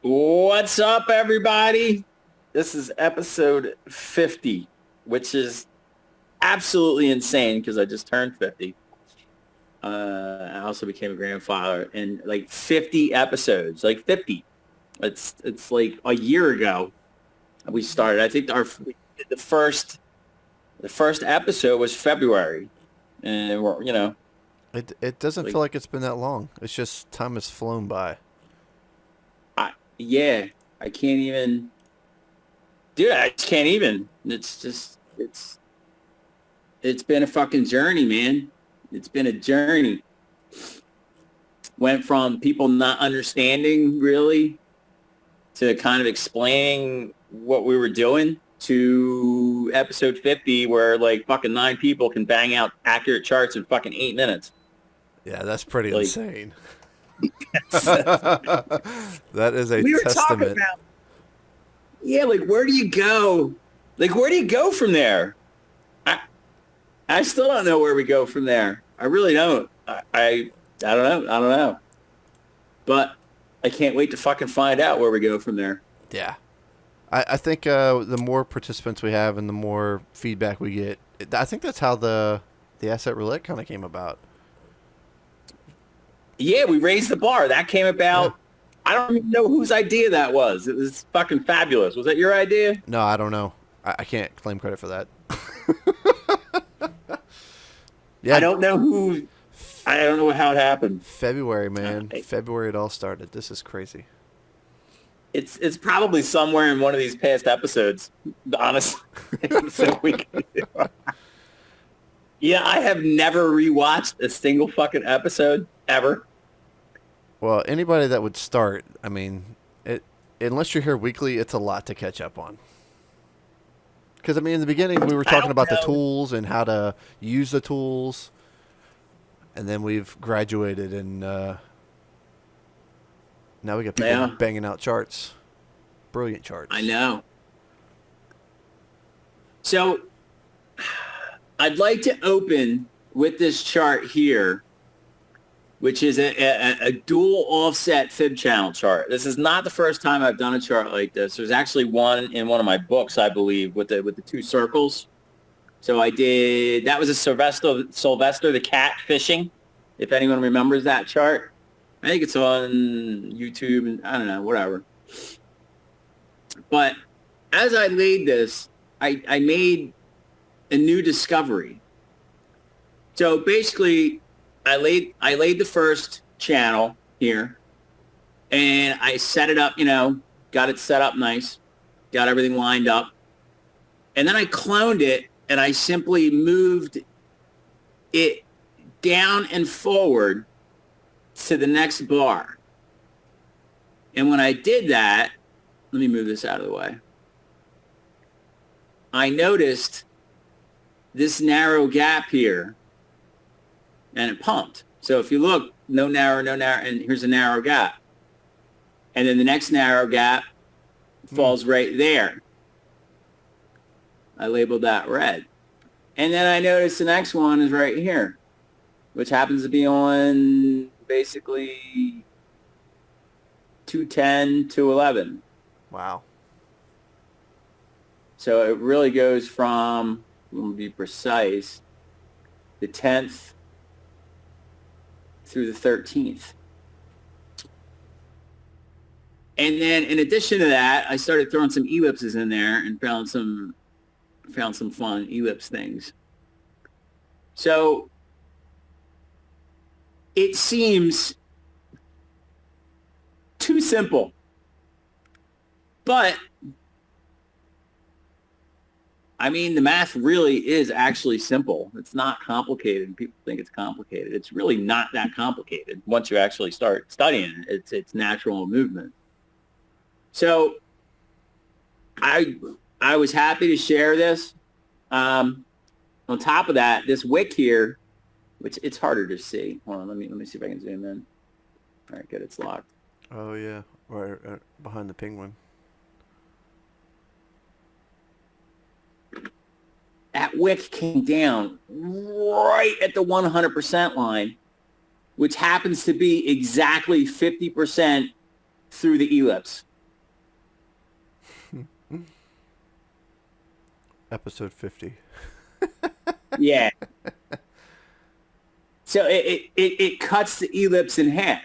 What's up, everybody? This is episode 50, which is absolutely insane because I just turned 50. I also became a grandfather, and like 50 episodes, like 50. It's like a year ago we started. I think the first episode was February, and we're It doesn't like feel like it's been that long. It's just time has flown by. yeah, I can't even, dude. I just can't even. It's been a fucking journey, man. It's been a journey. Went from people not understanding really to kind of explaining what we were doing to episode 50 where like fucking 9 people can bang out accurate charts in fucking 8 minutes. Yeah, that's pretty Like insane. That is a we were talking testament. about, yeah, like where do you go? Like where do you go from there? I I still don't know where we go from there. I really don't. I don't know. I don't know. But I can't wait to fucking find out where we go from there. Yeah. I think the more participants we have and the more feedback we get, I think that's how the asset roulette kind of came about. Yeah, we raised the bar. That came Yeah. about. I don't even know whose idea that was. It was fucking fabulous. Was that your idea? No, I don't know. I can't claim credit for that. I Yeah. don't know who. I don't know how it happened. February, man. I- February it all started. This is crazy. It's probably somewhere in one of these past episodes, honestly. So we can yeah, I have never rewatched a single fucking episode ever. Well, anybody that would start, I mean, unless you're here weekly, it's a lot to catch up on. Because, I mean, in the beginning, we were I talking don't about the know. tools and how to use the tools. And then we've graduated, and now we got people Yeah, banging out charts. Brilliant charts. I know. So I'd like to open with this chart here, which is a dual offset fib channel chart. This is not the first time I've done a chart like this. There's actually one in one of my books, I believe, with the two circles. So I did, that was a Sylvester the cat fishing, if anyone remembers that chart. I think it's on YouTube and I don't know, whatever. But as I laid this, I made a new discovery. So basically, I laid the first channel here, and I set it up, got it set up nice, got everything lined up, and then I cloned it, and I simply moved it down and forward to the next bar. And when I did that, let me move this out of the way. I noticed this narrow gap here, and it pumped. So if you look, no narrow, and here's a narrow gap. And then the next narrow gap falls right there. I labeled that red. And then I noticed the next one is right here, which happens to be on basically 210 to 11. Wow. So it really goes from, to be precise, the 10th through the 13th. And then in addition to that, I started throwing some ellipses in there and found some fun ellipse things. So it seems too simple, but I mean, the math really is actually simple. It's not complicated. People think it's complicated. It's really not that complicated once you actually start studying it. It's natural movement. So I was happy to share this. On top of that, this wick here, which it's harder to see. Hold on, let me see if I can zoom in. All right, good, it's locked. Oh, yeah. Right behind the penguin. That wick came down right at the 100% line, which happens to be exactly 50% through the ellipse. Episode 50. Yeah. So it cuts the ellipse in half.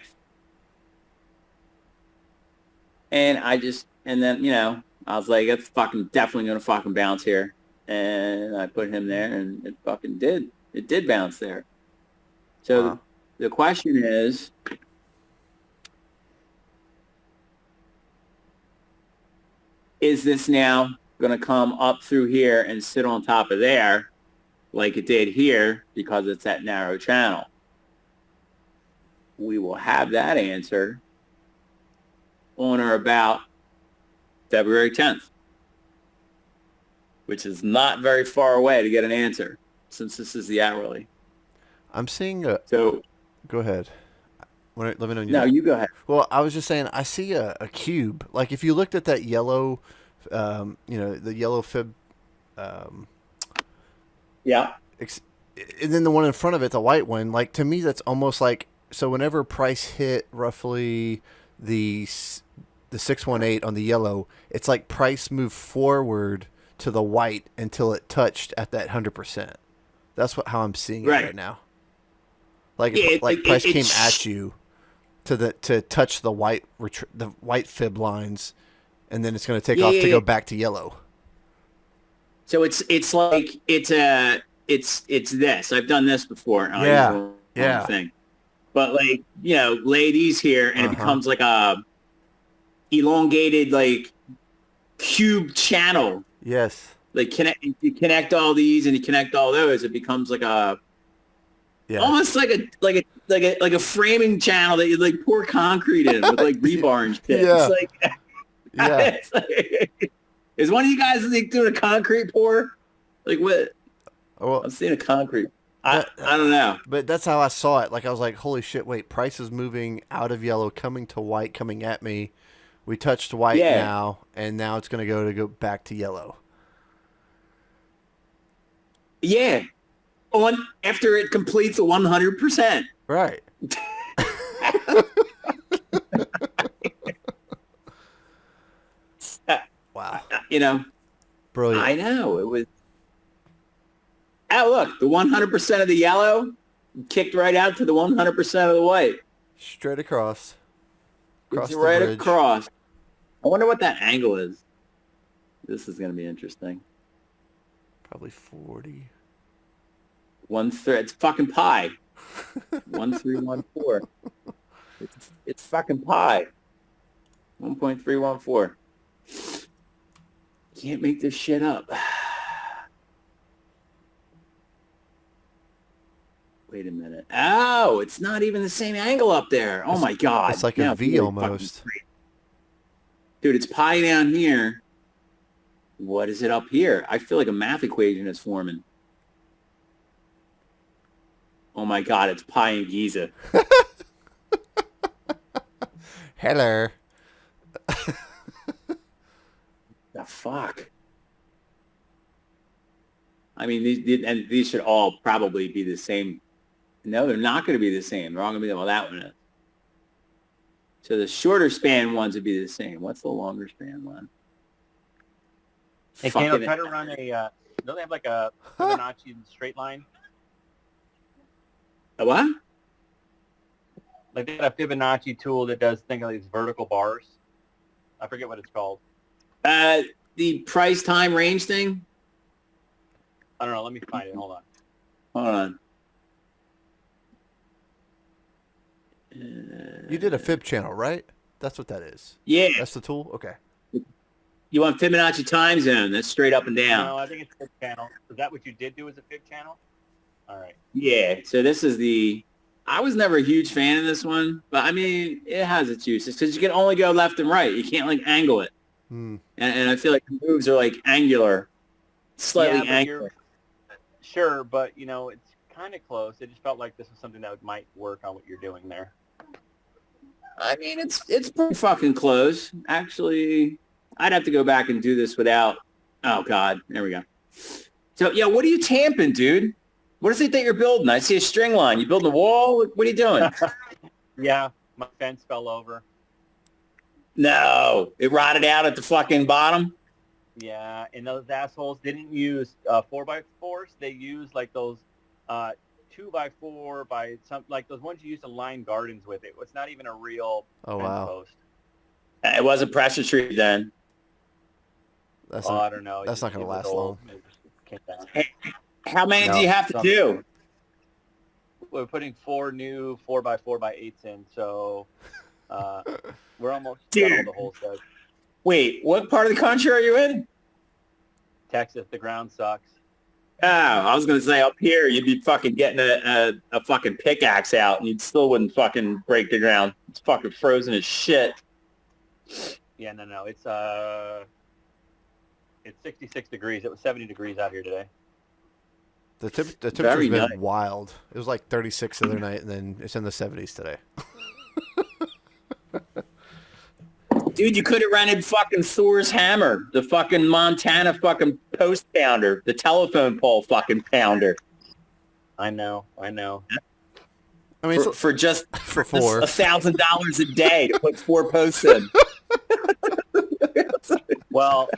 And then, I was like, it's fucking definitely going to fucking bounce here. And I put him there and it fucking did. It did bounce there. So Wow. the question is this now going to come up through here and sit on top of there like it did here because it's that narrow channel? We will have that answer on or about February 10th, which is not very far away to get an answer since this is the hourly. I'm seeing a... So... Go ahead. Let me know when No, you go ahead. Well, I was just saying, I see a cube. Like, if you looked at that yellow, the yellow fib... Yeah. And then the one in front of it, the white one, like, to me, that's almost like... So whenever price hit roughly the 618 on the yellow, it's like price moved forward to the white until it touched at that 100%. That's how I'm seeing it right now. Like, price came at you to touch the white fib lines, and then it's going to take off to go back to yellow. So it's like it's this. I've done this before. Thing. But like, lay these here and it becomes like a elongated like cube channel. Yes. Like you connect all these and you connect all those, it becomes like a almost like a framing channel that you like pour concrete in with like rebar and shit. Yeah. It's like is one of you guys like doing a concrete pour? Like what? Well, I'm seeing a concrete. I don't know. But that's how I saw it. Like, I was like, holy shit, wait, price is moving out of yellow, coming to white, coming at me. We touched white now, and now it's going to go back to yellow. Yeah. After it completes 100%. Right. Wow. Brilliant. I know. It was. Oh, look, the 100% of the yellow kicked right out to the 100% of the white. Straight across. It's right across. I wonder what that angle is. This is going to be interesting. Probably 40. It's fucking pi. 1314. It's fucking pi. 1.314. Can't make this shit up. Wait a minute. Oh, it's not even the same angle up there. Oh my God. It's like a V almost. Dude, it's pi down here. What is it up here? I feel like a math equation is forming. Oh my God, it's pi in Giza. Hello. The fuck? I mean, these should all probably be the same. No, they're not going to be the same. They're all going to be, well, that one is. So the shorter span ones would be the same. What's the longer span one? Hey, Kano, try to run a, don't they have like a Fibonacci straight line? A what? Like they got a Fibonacci tool that does things like these vertical bars. I forget what it's called. The price time range thing? I don't know. Let me find it. Hold on. Hold on. You did a fib channel, right? That's what that is. Yeah. That's the tool? Okay. You want Fibonacci time zone. That's straight up and down. No, I think it's fib channel. Is that what you did do as a fib channel? All right. Yeah. So this is I was never a huge fan of this one, but I mean, it has its uses because you can only go left and right. You can't like angle it. And I feel like the moves are like angular, slightly angular. Sure, but it's kind of close. It just felt like this was something that might work on what you're doing there. I mean, it's pretty fucking close. Actually, I'd have to go back and do this without. Oh God, there we go. So yeah, what are you tamping, dude? What is it that you're building? I see a string line. You building a wall? What are you doing? Yeah, my fence fell over. No, it rotted out at the fucking bottom. Yeah, and those assholes didn't use 4x4s. They used like those 2x4 by some like those ones you used to line gardens with. It's not even a real Oh fence wow, post. It wasn't pressure treated then. that's I not don't know. that's not gonna It was last old. long. It just came down. How many do No, you have to some- do? We're putting 4 new 4x4x8s in, so we're almost got all Dude. the holes dug. Wait, what part of the country are you in? Texas, the ground sucks. Oh, I was going to say up here, you'd be fucking getting a fucking pickaxe out and you still wouldn't fucking break the ground. It's fucking frozen as shit. Yeah, no. It's 66 degrees. It was 70 degrees out here today. The temperature's Very been nice. wild. It was like 36 the other night, and then it's in the 70s today. Dude, you could have rented fucking Thor's hammer, the fucking Montana fucking post pounder, the telephone pole fucking pounder. I know. I mean, For just for four. $1,000 a day to put 4 posts in. Well,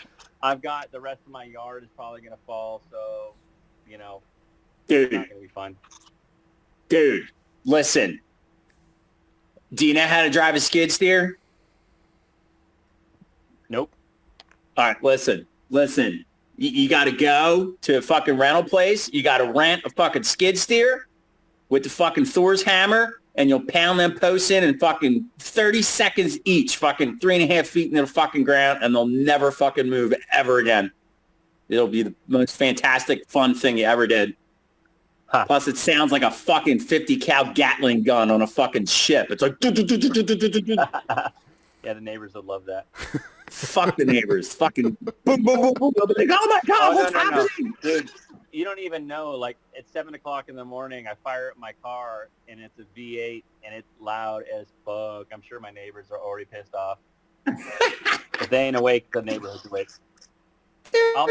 I've got the rest of my yard is probably going to fall, so, it's Dude, not going to be fun. dude, listen. Do you know how to drive a skid steer? Nope. All right, listen. You got to go to a fucking rental place. You got to rent a fucking skid steer with the fucking Thor's hammer, and you'll pound them posts in fucking 30 seconds each, fucking 3.5 feet into the fucking ground, and they'll never fucking move ever again. It'll be the most fantastic, fun thing you ever did. Huh. Plus, it sounds like a fucking 50 cal Gatling gun on a fucking ship. It's like, Yeah, the neighbors would love that. fuck the neighbors. Fucking boom, boom, boom, boom. They'll be like, oh my God, what's no. happening? Dude, you don't even know. Like, at 7 o'clock in the morning, I fire up my car, and it's a V8, and it's loud as fuck. I'm sure my neighbors are already pissed off. If they ain't awake, the neighborhood's awake. I'm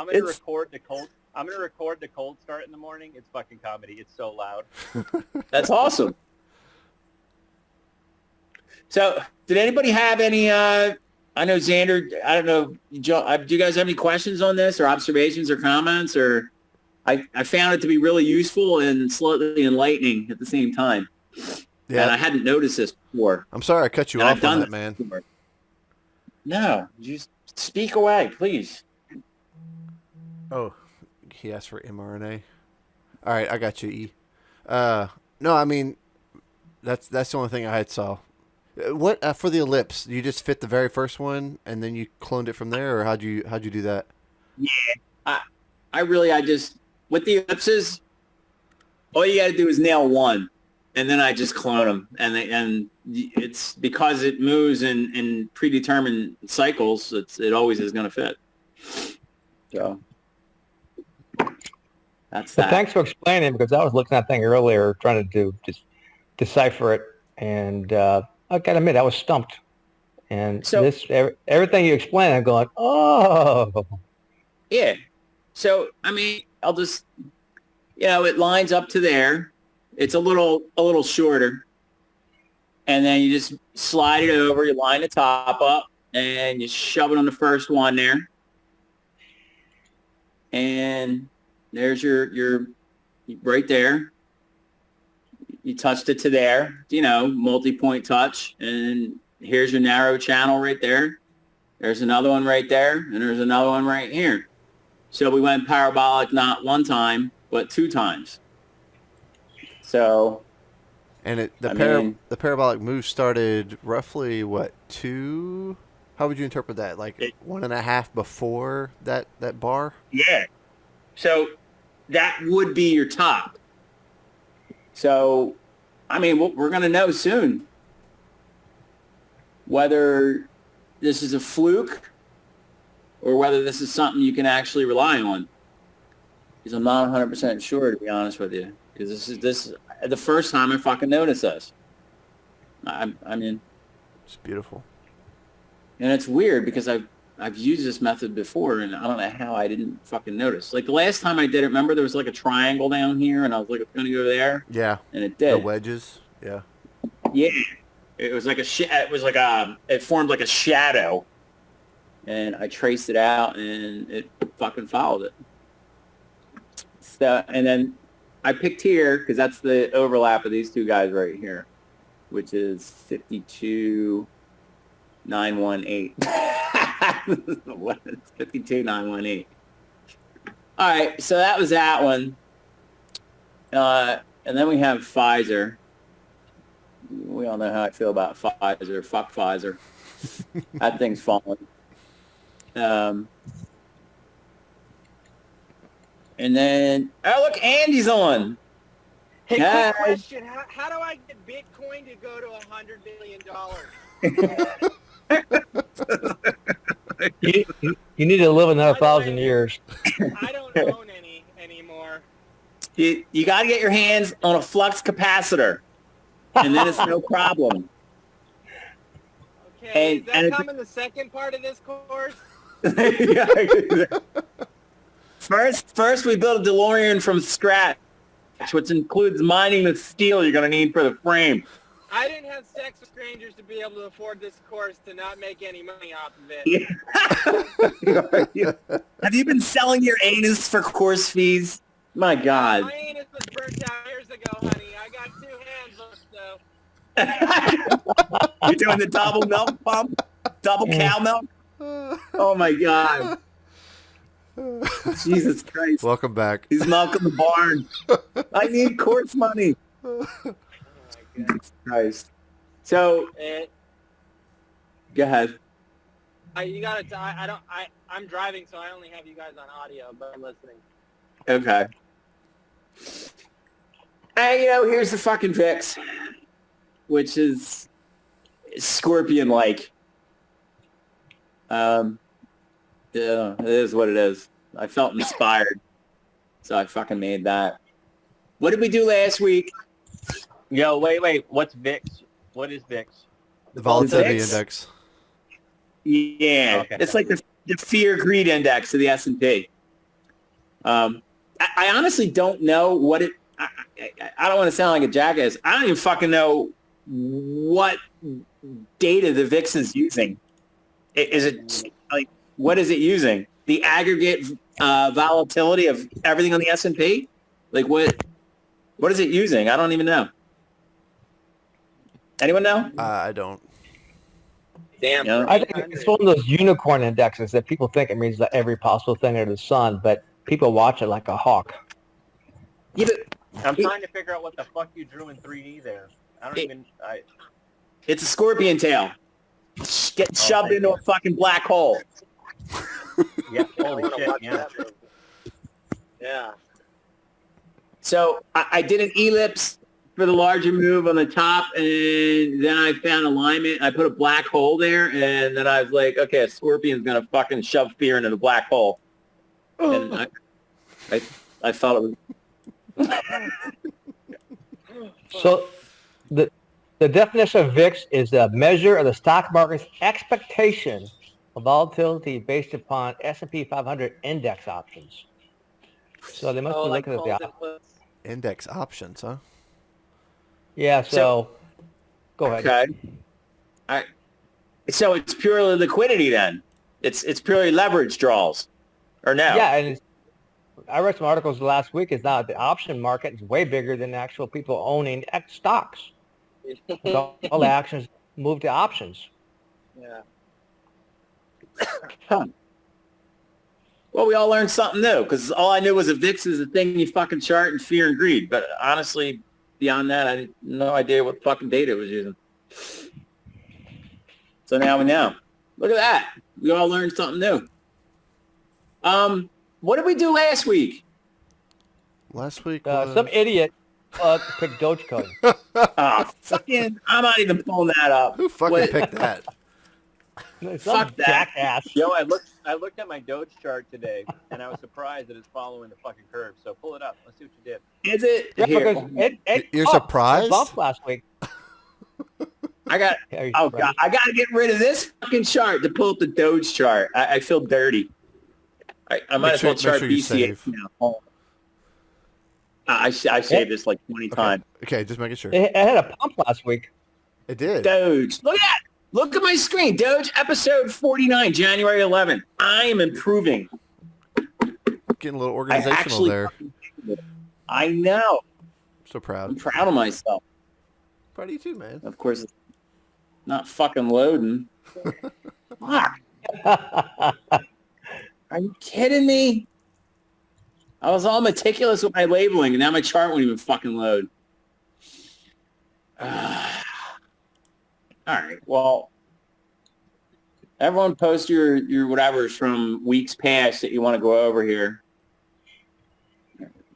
gonna record the cold. I'm gonna record the cold start in the morning. It's fucking comedy. It's so loud. That's awesome. So, did anybody have any, I know Xander, I don't know, do you guys have any questions on this or observations or comments? Or I found it to be really useful and slightly enlightening at the same time. Yeah. And I hadn't noticed this before. I'm sorry I cut you And off I've done on that, this man. before. No, just speak away, please. Oh, he asked for mRNA. All right, I got you, E. No, I mean, that's the only thing I had saw. What for the ellipse? You just fit the very first one and then you cloned it from there, or how'd you do that? Yeah, I just with the ellipses, all you got to do is nail one, and then I just clone them, and it's because it moves in predetermined cycles. It always is going to fit. So that's But that. thanks for explaining, because I was looking at that thing earlier, trying to just decipher it, and I gotta admit I was stumped. And So- everything you explained, I'm going, oh, Yeah. So, I mean, I'll just, it lines up to there. It's a little shorter. And then you just slide it over, you line the top up, and you shove it on the first one there. And there's your right there. You touched it to there, multi-point touch. And here's your narrow channel right there. There's another one right there, and there's another one right here. So we went parabolic not one time, but 2 times. So, And I mean- the parabolic move started roughly what, 2? How would you interpret that? Like 1.5 before that bar? yeah. So that would be your top. So, I mean, we're going to know soon whether this is a fluke or whether this is something you can actually rely on. Because I'm not 100% sure, to be honest with you. Because this is the first time I fucking noticed this. I mean, It's beautiful. and it's weird because I've used this method before, and I don't know how I didn't fucking notice. Like the last time I did it, remember there was like a triangle down here, and I was like, it's going to go there, Yeah. and it The did. wedges. Yeah. Yeah, it was like it formed like a shadow, and I traced it out, and it fucking followed it. So, and then I picked here because that's the overlap of these two guys right here, which is 52,918. 52,918. All right, so that was that one. And then we have Pfizer. We all know how I feel about Pfizer. Fuck Pfizer. That thing's falling. And then, oh, look, Andy's on. Hey, Yeah. quick question. How do I get Bitcoin to go to $100 billion? You need to live another 1,000 years. I don't own any anymore. You got to get your hands on a flux capacitor, and then it's no problem. Okay, And- is and that it's- come in the second part of this course? First, we built a DeLorean from scratch, which includes mining the steel you're going to need for the frame. I didn't have sex with strangers to be able to afford this course to not make any money off of it. Yeah. Have you been selling your anus for course fees? My God. My anus was burnt out years ago, honey. I got 2 hands left, though. You're doing the double milk pump? Double cow milk? Oh, my God. Jesus Christ. Welcome back. He's milking the barn. I need course money. Oh, my God. Jesus Christ. So, go ahead. You gotta. I'm driving, so I only have you guys on audio, but I'm listening. Okay. And, here's the fucking VIX, which is scorpion-like. Yeah, it is what it is. I felt inspired, so I fucking made that. What did we do last week? Yo, wait. What's VIX? What is VIX? The volatility VIX? index. Yeah, Okay. it's like the fear-greed index of the S&P. I honestly don't know what it... I don't want to sound like a jackass. I don't even fucking know what data the VIX is using. Is it like, what is it using? The aggregate volatility of everything on the S&P? Like what is it using? I don't even know. Anyone know? I don't. Damn. Yeah. I think it's one of those unicorn indexes that people think it means that every possible thing under the sun, but people watch it like a hawk. Yeah, but I'm trying to figure out what the fuck you drew in 3D there. I don't even... it's a scorpion tail. Get shoved into a fucking black hole. Yeah, I holy wanna shit, watch yeah. that movie. Yeah. So I did an ellipse for the larger move on the top, and then I found alignment. I put a black hole there, and then I was like, okay, a scorpion's going to fucking shove fear into the black hole. And I felt it was... So the definition of VIX is a measure of the stock market's expectation of volatility based upon S&P 500 index options. So they must be like looking at the calls and puts. Index options, huh? yeah. So go ahead. Okay. All right. So it's purely liquidity then? It's purely leverage draws? Or no? Yeah, and I read some articles last week. Is now the option market is way bigger than actual people owning stocks. All the actions move to options. Yeah. Huh. Well, we all learned something new, because all I knew was a VIX is a thing you fucking chart in fear and greed. But honestly, beyond that, I had no idea what fucking data it was using. So now we know. Look at that. We all learned something new. What did we do last week? Last week Some idiot picked Dogecoin. Oh, fucking, I'm not even pulling that up. who fucking What- picked that? Some Fuck that. jackass. Yo, I looked at my Doge chart today, and I was surprised that it's following the fucking curve. So pull it up. Let's see what you did. Is it? Yeah, Here. because it You're bumped. surprised? It bumped last week. I got... Yeah, you're Oh, surprised. God. I got to get rid of this fucking chart to pull up the Doge chart. I feel dirty. I might as well chart make sure you BCH save. now. Hold on. I saved this like 20 times. Okay, just making sure. It had a pump last week. It did. Doge. Look at that. Look at my screen. Doge episode 49, January 11th. I am improving. Getting a little organizational there. I know. So proud. I'm proud of myself. Proud of you too, man. Of course, it's not fucking loading. Fuck. Are you kidding me? I was all meticulous with my labeling, and now my chart won't even fucking load. All right. Well, everyone post your whatevers from weeks past that you want to go over here.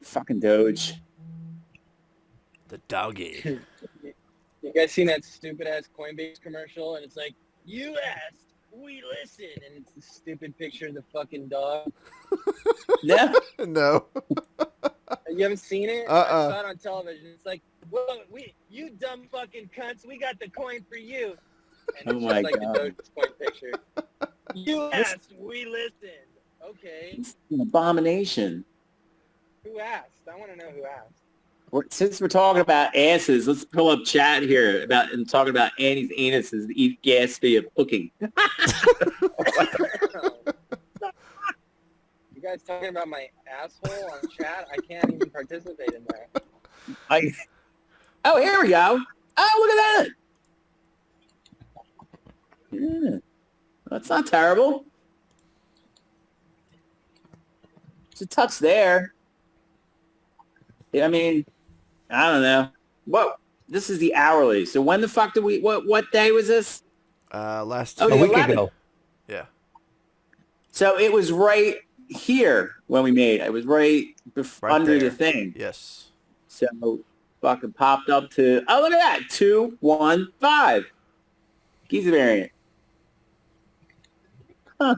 Fucking Doge. The doggy. You guys seen that stupid ass Coinbase commercial? And it's like, you asked, we listen, and it's the stupid picture of the fucking dog. Yeah. No. You haven't seen it? I saw it on television. It's like, well, you dumb fucking cunts, we got the coin for you. And it's just like the Doge coin picture. You asked, we listened. Okay. It's an abomination. Who asked? I want to know who asked. Since we're talking about asses, let's pull up chat here and talking about Annie's anuses, the Eve Gatsby of cooking. You guys talking about my asshole on chat? I can't even participate in that. Oh, here we go. Oh, look at that. Yeah. That's not terrible. It's a touch there. I mean, I don't know. What? This is the hourly. So when the fuck did we? What day was this? Last A week ago. Yeah. So it was right here when we made it. It was right under there. the thing. Yes. So fucking popped up to, oh, look at that. 215. Giza variant. Huh.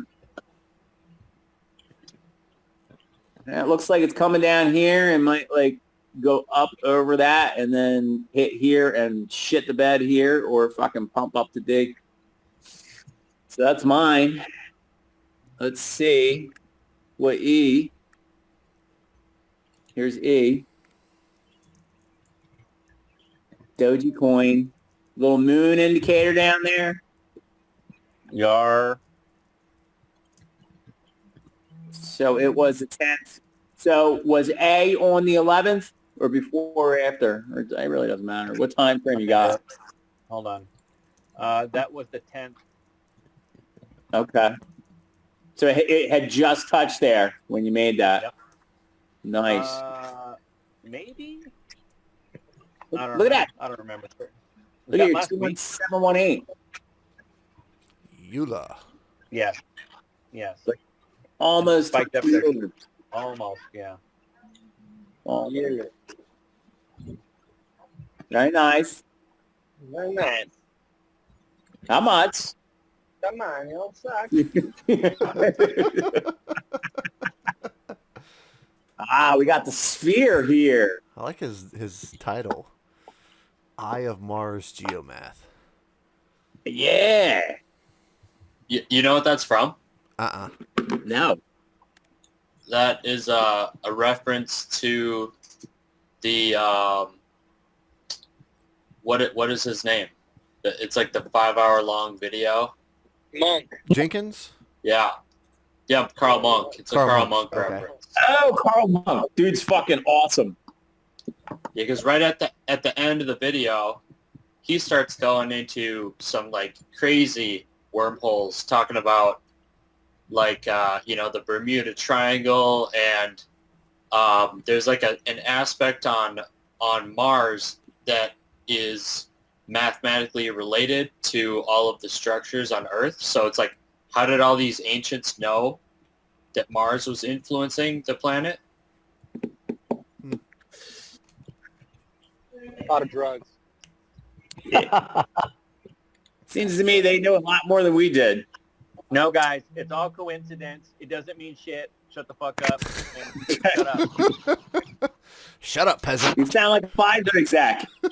And it looks like it's coming down here and might like go up over that and then hit here and shit the bed here or fucking pump up the dig. So that's mine. Let's see what E. Here's E. Dogecoin. Little moon indicator down there. Yar. So it was the 10th. So was A on the 11th or before or after? Or it really doesn't matter. What time frame you got? Hold on. That was the 10th. Okay. So it had just touched there when you made that. Yep. Nice. Maybe? Look at that. I don't remember. Look at your 21718. Eula. Yes. Yes. Almost Spiked up touched there. over. Almost, yeah. Oh, Yeah. very nice. Very nice. How much? Come on, you don't suck. We got the sphere here. I like his title. Eye of Mars Geomath. Yeah. You know what that's from? No. That is a reference to the what is his name? It's like the 5-hour long video. Monk. Jenkins? Yeah, Carl Monk. It's a Carl Monk Okay. reference. Oh, Carl Monk. Dude's fucking awesome. Yeah, because right at the end of the video, he starts going into some like crazy wormholes, talking about like the Bermuda Triangle, and there's like an aspect on Mars that is mathematically related to all of the structures on Earth. So it's like, how did all these ancients know that Mars was influencing the planet? A lot of drugs. Seems to me they know a lot more than we did. No, guys, it's all coincidence. It doesn't mean shit. Shut the fuck up. And shut up. Shut up, peasant. You sound like a Pfizer exec. Are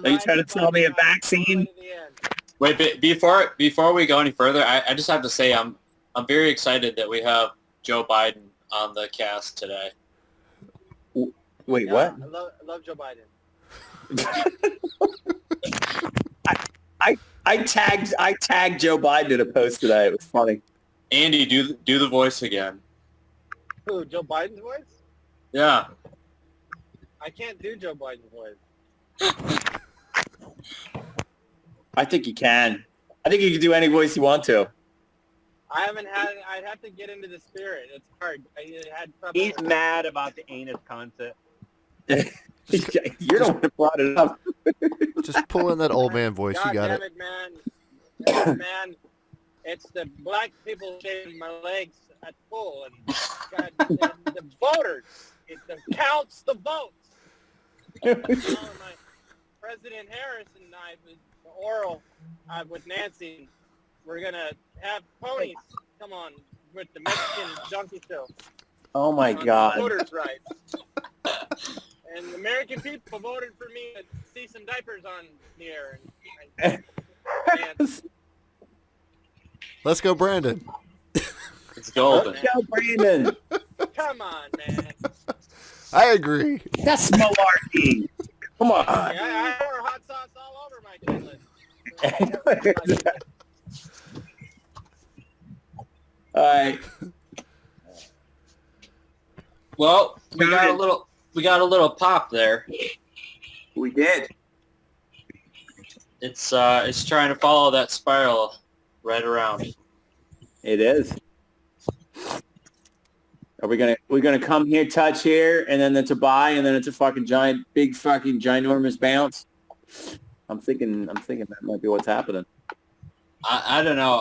you trying to sell me a vaccine? Wait, before we go any further, I just have to say I'm very excited that we have Joe Biden on the cast today. Wait, Yeah, what? I love Joe Biden. I tagged Joe Biden in a post today. It was funny. Andy, do the voice again. Who, Joe Biden's voice? Yeah. I can't do Joe Biden's voice. I think you can. I think you can do any voice you want to. I haven't had. I'd have to get into the spirit. It's hard. I had trouble. He's mad about the anus concept. You're the one that brought it up. Just pull in that old man voice. God You got damn it. man. It's the black people shaving my legs at full, and God, the voters. It counts the votes. My President Harris and I, the oral with Nancy, we're gonna have ponies. Come on, with the Mexican donkey show. Oh my on God. Voters' rights. And the American people voted for me to see some diapers on the air. And Let's go, Brandon. It's golden. Let's go, Brandon. come on, man. I agree. That's malarkey. Come on. I pour hot sauce all over my toilet. All right. Well, we got a little pop there. We did. It's trying to follow that spiral right around. It is. Are we gonna come here, touch here, and then it's a buy, and then it's a fucking big fucking ginormous bounce? I'm thinking that might be what's happening. I don't know.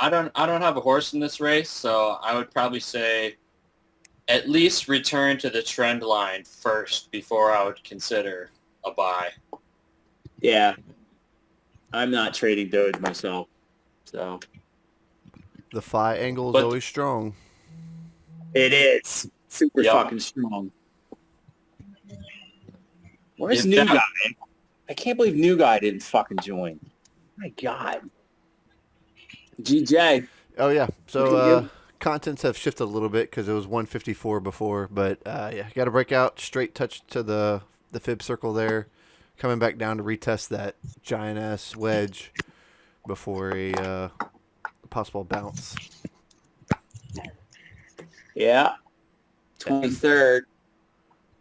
I don't have a horse in this race, so I would probably say at least return to the trend line first before I would consider a buy. Yeah. I'm not trading Doge myself, so. The phi angle is But- always strong. It is. Super Yep. fucking strong. Where's If New that- Guy? I can't believe New Guy didn't fucking join. My God. GJ. Oh yeah. Look So at contents have shifted a little bit because it was 154 before, but yeah, got to break out, straight touch to the fib circle there, coming back down to retest that giant ass wedge before a possible bounce. Yeah. 23rd.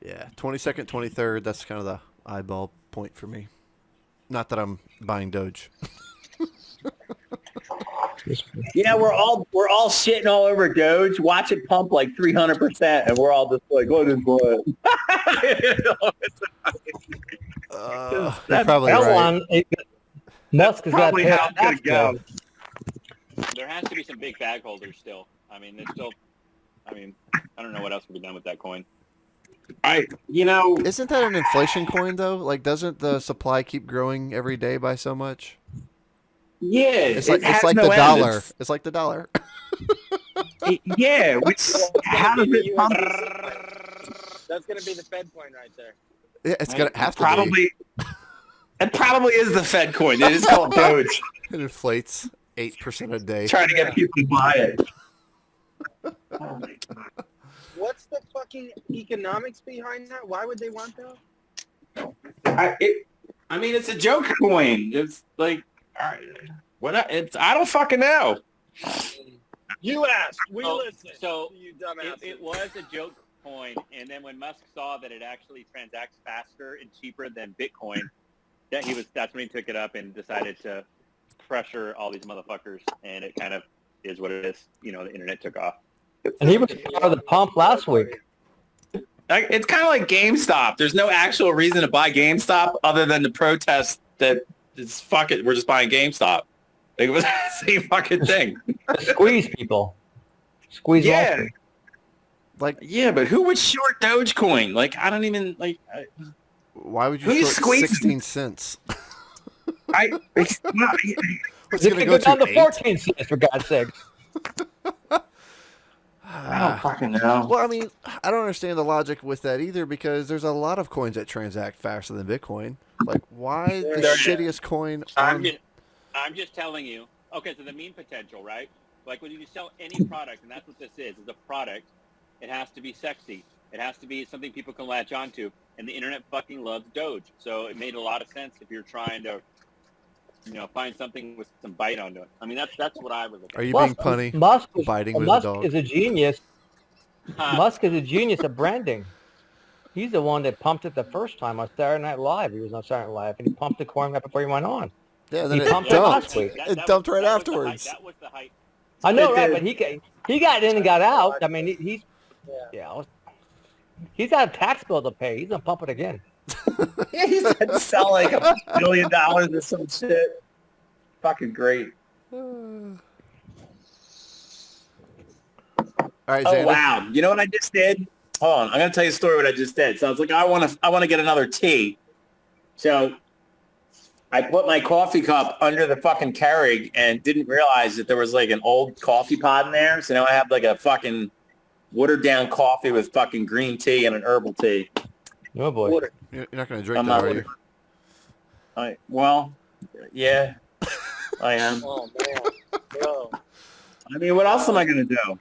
Yeah, 22nd, 23rd. That's kind of the eyeball point for me. Not that I'm buying Doge. Yeah, we're all shitting all over Doge. Watch it pump like 300%, and we're all just like, "What is what?" You're probably That right. one, Musk has got Probably to how it's gonna go. There has to be some big bag holders still. I mean, there's still. I mean, I don't know what else can be done with that coin. Isn't that an inflation coin though? Like, doesn't the supply keep growing every day by so much? Yeah, It's like has the no end. dollar. It's like the dollar. Yeah, which how does it pump? That's gonna be the Fed coin right there. Yeah, it's gonna have to be. Probably. It probably is the Fed coin. It is called Doge. It inflates 8% a day. Trying to get people to buy it. Oh my God. What's the fucking economics behind that? Why would they want that? I mean, it's a joke coin. It's like, all right, I don't fucking know. You asked. We Oh, listen. so you dumbass. It was a joke coin, and then when Musk saw that it actually transacts faster and cheaper than Bitcoin, that's when he took it up and decided to pressure all these motherfuckers, and it kind of is what it is. You know, the internet took off. And he was part of the pump last week. It's kind of like GameStop. There's no actual reason to buy GameStop other than to protest that it's fuck it. We're just buying GameStop. It was the same fucking thing. Squeeze people. Squeeze Wall Yeah. Street. Like, Yeah, but who would short Dogecoin? Like, I don't even like. why would you Who's short squeezing? 16 cents? It's not, What's It it going to could go go down to? to 8? 14 cents, for God's sake. I don't fucking know. Well, I mean, I don't understand the logic with that either because there's a lot of coins that transact faster than Bitcoin. Like, why the shittiest coin on... I'm just telling you. Okay, so the mean potential, right? Like when you sell any product, and that's what this is a product, it has to be sexy. It has to be something people can latch onto. And the internet fucking loves Doge. So it made a lot of sense if you're trying to find something with some bite onto it. I mean, that's what I was looking Are you for. being punny? Musk Biting with a Musk dog. is a genius. Musk is a genius at branding. He's the one that pumped it the first time on Saturday Night Live. He was on Saturday Night Live, and he pumped the coin right before he went on. Yeah, then He it pumped it last dumped. week. It dumped right afterwards. That was the hype. I know, It right? did. But he got in and got out. I mean, he's got a tax bill to pay. He's gonna pump it again. Yeah, he's had to sell like $1 billion or some shit. Fucking great. All right, Oh Xander. wow! You know what I just did? Hold on, I'm gonna tell you a story. What I just did. So I was like, I want to get another tea. So I put my coffee cup under the fucking Keurig and didn't realize that there was like an old coffee pot in there. So now I have like a fucking watered down coffee with fucking green tea and an herbal tea. Oh boy. Water. You're not going to drink I'm that, not are you? Well, yeah, I am. Oh man, bro. I mean, what else am I gonna do?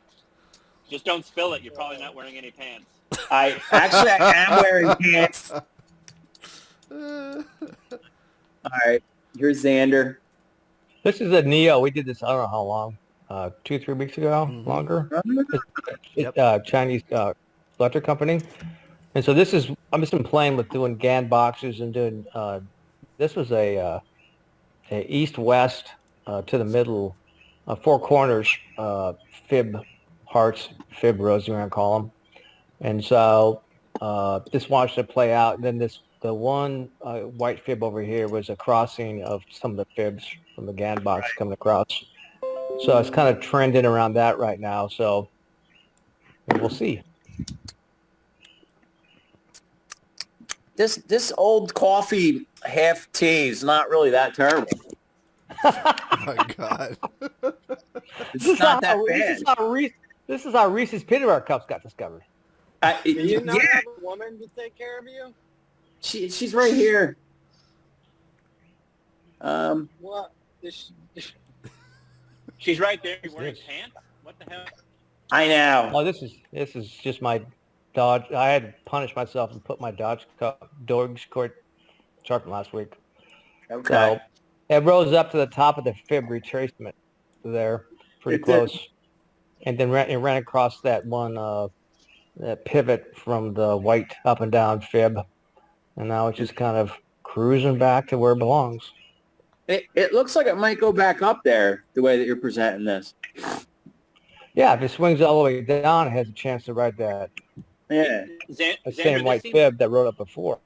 Just don't spill it. You're probably not wearing any pants. I am wearing pants. All right, here's Xander. This is a Neo. We did this, I don't know how long, 2-3 weeks ago, longer. It's Chinese electric company. And so this is, I've just been playing with doing Gann boxes and doing, this was a east-west to the middle, 4 corners, fib hearts, fib rows, you want to call them. And so just watched it play out. And then the one white fib over here was a crossing of some of the fibs from the Gann box coming across. So it's kind of trending around that right now. So we'll see. This old coffee half tea is not really that terrible. Oh my God. It's not that bad. This is how Reese's peanut butter cups got discovered. Do you not have a woman to take care of you? She's right here. What? She's right there. You're wearing pants? What the hell? I know. Oh, this is just my Dodge. I had to punish myself and put my Doge court sharpened last week. Okay. So it rose up to the top of the fib retracement there, pretty close. And then it ran across that one that pivot from the white up and down fib. And now it's just kind of cruising back to where it belongs. It looks like it might go back up there the way that you're presenting this. Yeah, if it swings all the way down, it has a chance to ride that Yeah. same white fib that rode up before.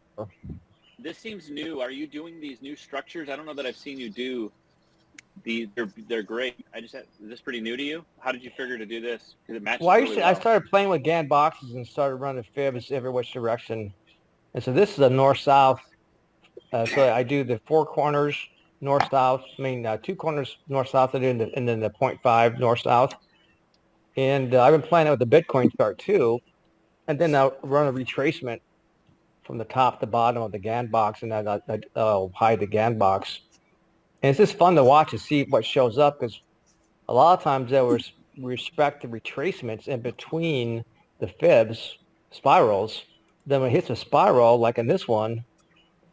This seems new. Are you doing these new structures? I don't know that I've seen you do these. They're great. Is this pretty new to you? How did you figure to do this? Because it matches really well. I started playing with Gann boxes and started running fibs every which direction. And so this is a north-south. So I do the 4 corners north-south. 2 corners north-south and then the 0.5 north-south. And I've been playing it with the Bitcoin chart too. And then I'll run a retracement from the top to bottom of the Gann box, and then I'll hide the Gann box. And it's just fun to watch and see what shows up, because a lot of times there was respect to retracements in between the fibs, spirals. Then when it hits a spiral, like in this one,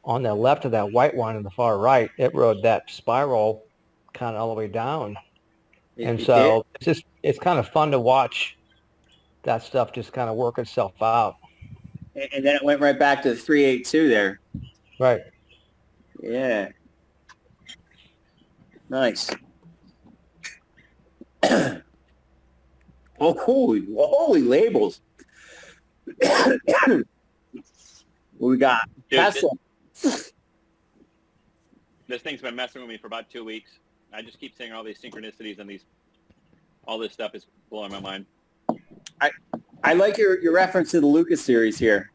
on the left of that white one on the far right, it rode that spiral kind of all the way down. And so it's kind of fun to watch that stuff just kind of work itself out. And then it went right back to the 382 there. Right. Yeah. Nice. Holy labels. What we got? Dude, Tesla. This thing's been messing with me for about 2 weeks. I just keep seeing all these synchronicities and all this stuff is blowing my mind. I like your reference to the Lucas series here.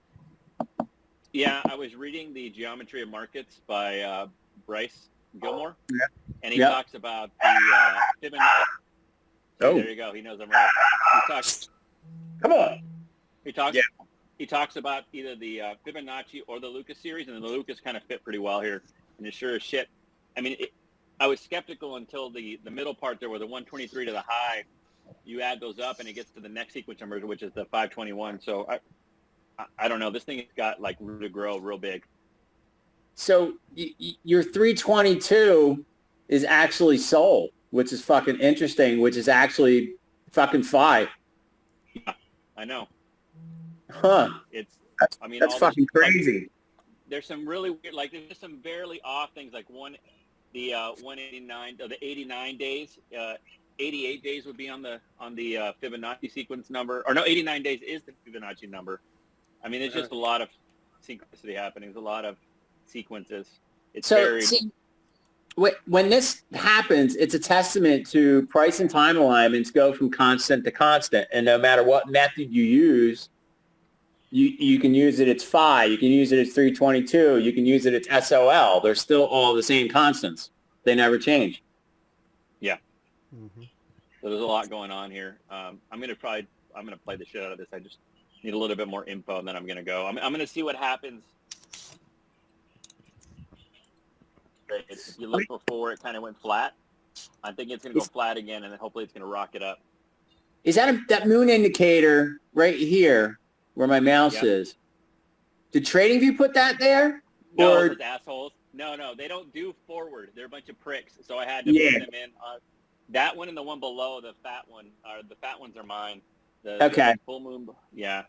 Yeah, I was reading the Geometry of Markets by Bryce Gilmore, and he talks about the Fibonacci. Oh, there you go. He knows I'm right. Come on. He talks about either the Fibonacci or the Lucas series, and the Lucas kind of fit pretty well here. And it sure as shit. I mean, I was skeptical until the middle part there, where the 123 to the high. You add those up, and it gets to the next sequence number, which is the 521. So I don't know. This thing has got like room to grow real big. So your 322 is actually sold, which is fucking interesting, which is actually fucking phi. Yeah, I know. Huh. That's that's fucking crazy. Like, there's some really weird, like there's some barely off things, like the 189, the 89 days, 88 days would be on the Fibonacci sequence number, or no, 89 days is the Fibonacci number. I mean, there's just a lot of synchronicity happening. There's a lot of sequences. It's very. When this happens, it's a testament to price and time alignments go from constant to constant, and no matter what method you use, you can use it. It's phi. You can use it as 322. You can use it. It's SOL. They're still all the same constants. They never change. Yeah. Mm-hmm. So there's a lot going on here. I'm gonna play the shit out of this. I just need a little bit more info, and then I'm gonna go. I'm gonna see what happens. If you look before, it kind of went flat. I think it's gonna go flat again, and then hopefully it's gonna rock it up. Is that moon indicator right here where my mouse is? Did TradingView put that there? No, or... those assholes. No, they don't do forward. They're a bunch of pricks. So I had to put them in. That one and the one below, the fat one, the fat ones are mine. The full moon. Yeah.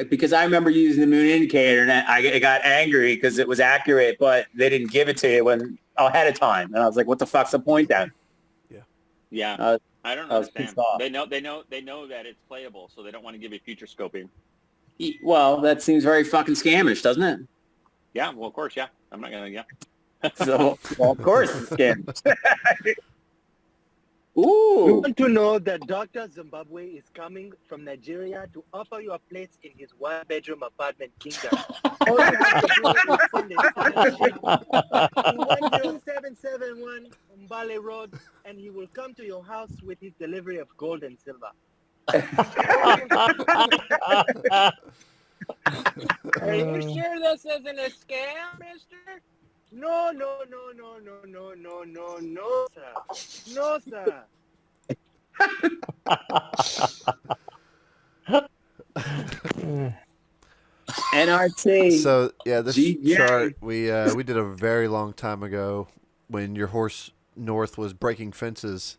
Because I remember using the moon indicator, and I got angry because it was accurate, but they didn't give it to you ahead of time, and I was like, "What the fuck's the point then?" Yeah. I don't understand. They know that it's playable, so they don't want to give you future scoping. Well, that seems very fucking scamish, doesn't it? Yeah. Well, of course. Yeah. I'm not gonna. Yeah. So, well, of course, it's scamish. You Ooh. want to know that Dr. Zimbabwe is coming from Nigeria to offer you a place in his one-bedroom apartment kingdom. All you have to do is send a 10771 Mbale Road, and he will come to your house with his delivery of gold and silver. Are you sure this isn't a scam, mister? No, sir. No, sir. NRT. So yeah, this GJ. chart we did a very long time ago when your horse North was breaking fences,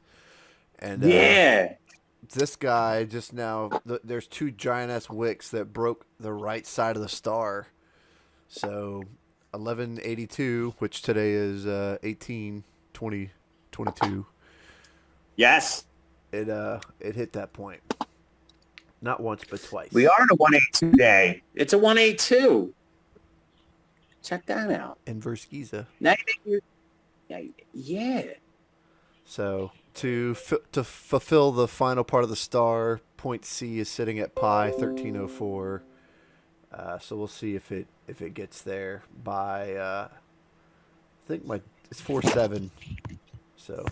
and this guy just now. There's two giant-ass wicks that broke the right side of the star. So 1182, which today is 18/20/22. Yes. It hit that point. Not once, but twice. We are in a 182 day. It's a 182. Check that out. Inverse Giza. Now yeah. So to fulfill the final part of the star, point C is sitting at pi 1304. So we'll see if it gets there by I think it's 4/7. So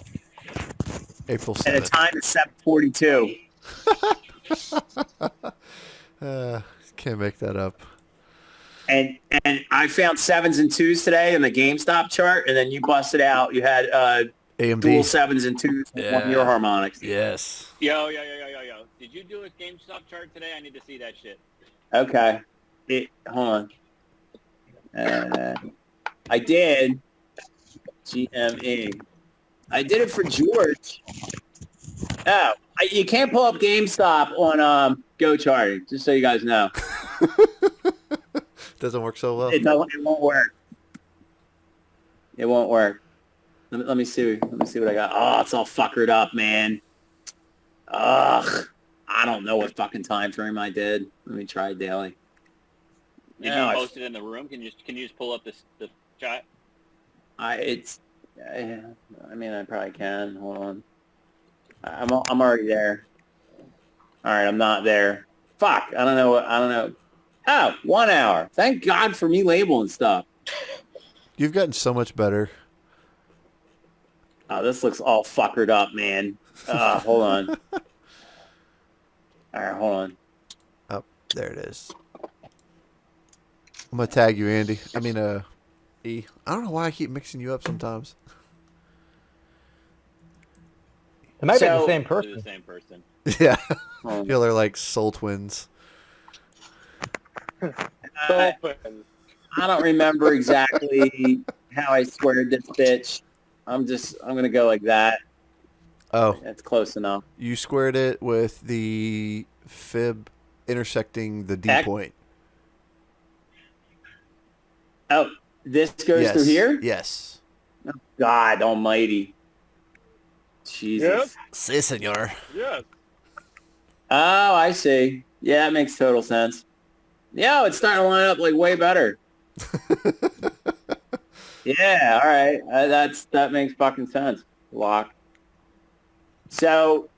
April 7th. And the time is 7:42. Can't make that up. And I found 7s and 2s today in the GameStop chart, and then you busted out. You had AMD. dual 7s and 2s on your harmonics. Yes. Yo. Did you do a GameStop chart today? I need to see that shit. Okay. Hold on. I did. GME. I did it for George. Oh, you can't pull up GameStop on Go Charting, just so you guys know. Doesn't work so well. It won't work. It won't work. Let me see. Let me see what I got. Oh, it's all fuckered up, man. Ugh. I don't know what fucking time frame I did. Let me try daily. Did you post it in the room? Can you just pull up the chat? I mean, I probably can. Hold on. I'm already there. All right, I'm not there. Fuck. I don't know. Oh, 1 hour. Thank God for me labeling stuff. You've gotten so much better. Oh, this looks all fuckered up, man. Hold on. All right, hold on. Oh, there it is. I'm gonna tag you, Andy. I mean, E. I don't know why I keep mixing you up sometimes. It might be the They're same person. the same person. Yeah. Yeah, they're like soul twins. I don't remember exactly how I squared this bitch. I'm going to go like that. Oh, That's close enough. you squared it with the fib intersecting the D X. point. Oh, this goes through here? Yes. Oh, God almighty. Jesus. Si, senor. Yes. Oh, I see. Yeah, that makes total sense. Yeah, it's starting to line up like way better. Yeah, all right. That makes fucking sense. Lock. So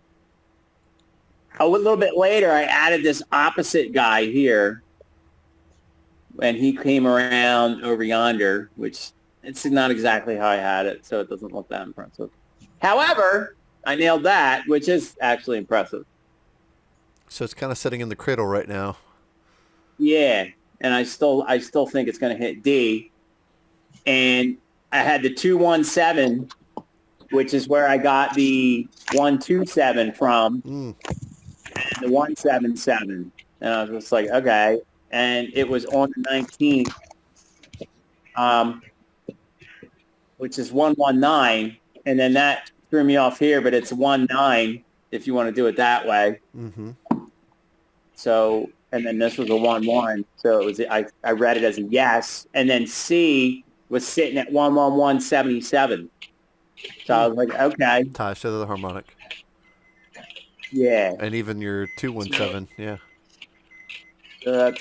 a little bit later, I added this opposite guy here, and he came around over yonder, which it's not exactly how I had it, so it doesn't look that impressive. However, I nailed that, which is actually impressive. So it's kind of sitting in the cradle right now. Yeah, and I still think it's going to hit D. And I had the 217, which is where I got the 127 from, and the 177. And I was just like, okay. And it was on the 19th, which is 119. And then that threw me off here, but it's 19 if you want to do it that way. Mm-hmm. So, and then this was a 1-1. So it was, I read it as a yes. And then C was sitting at 111.77. So I was like, okay. Ties to the harmonic. Yeah. And even your 217, yeah. So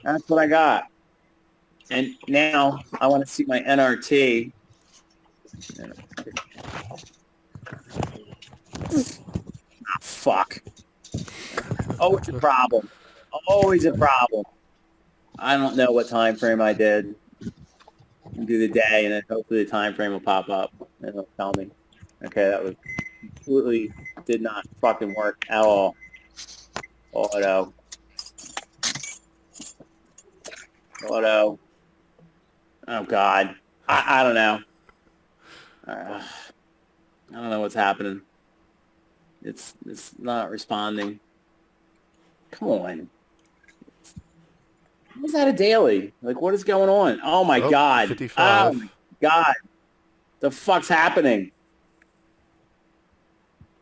that's what I got. And now I want to see my NRT. Oh, fuck. Always a problem. Always a problem. I don't know what time frame I did. I'll do the day, and then hopefully the time frame will pop up, and it'll tell me. Okay, that was completely did not fucking work at all. Auto. Oh, God. I don't know. I don't know what's happening. It's not responding. Come on. Is that a daily? Like, what is going on? Oh, my God. 55. Oh, my God. The fuck's happening?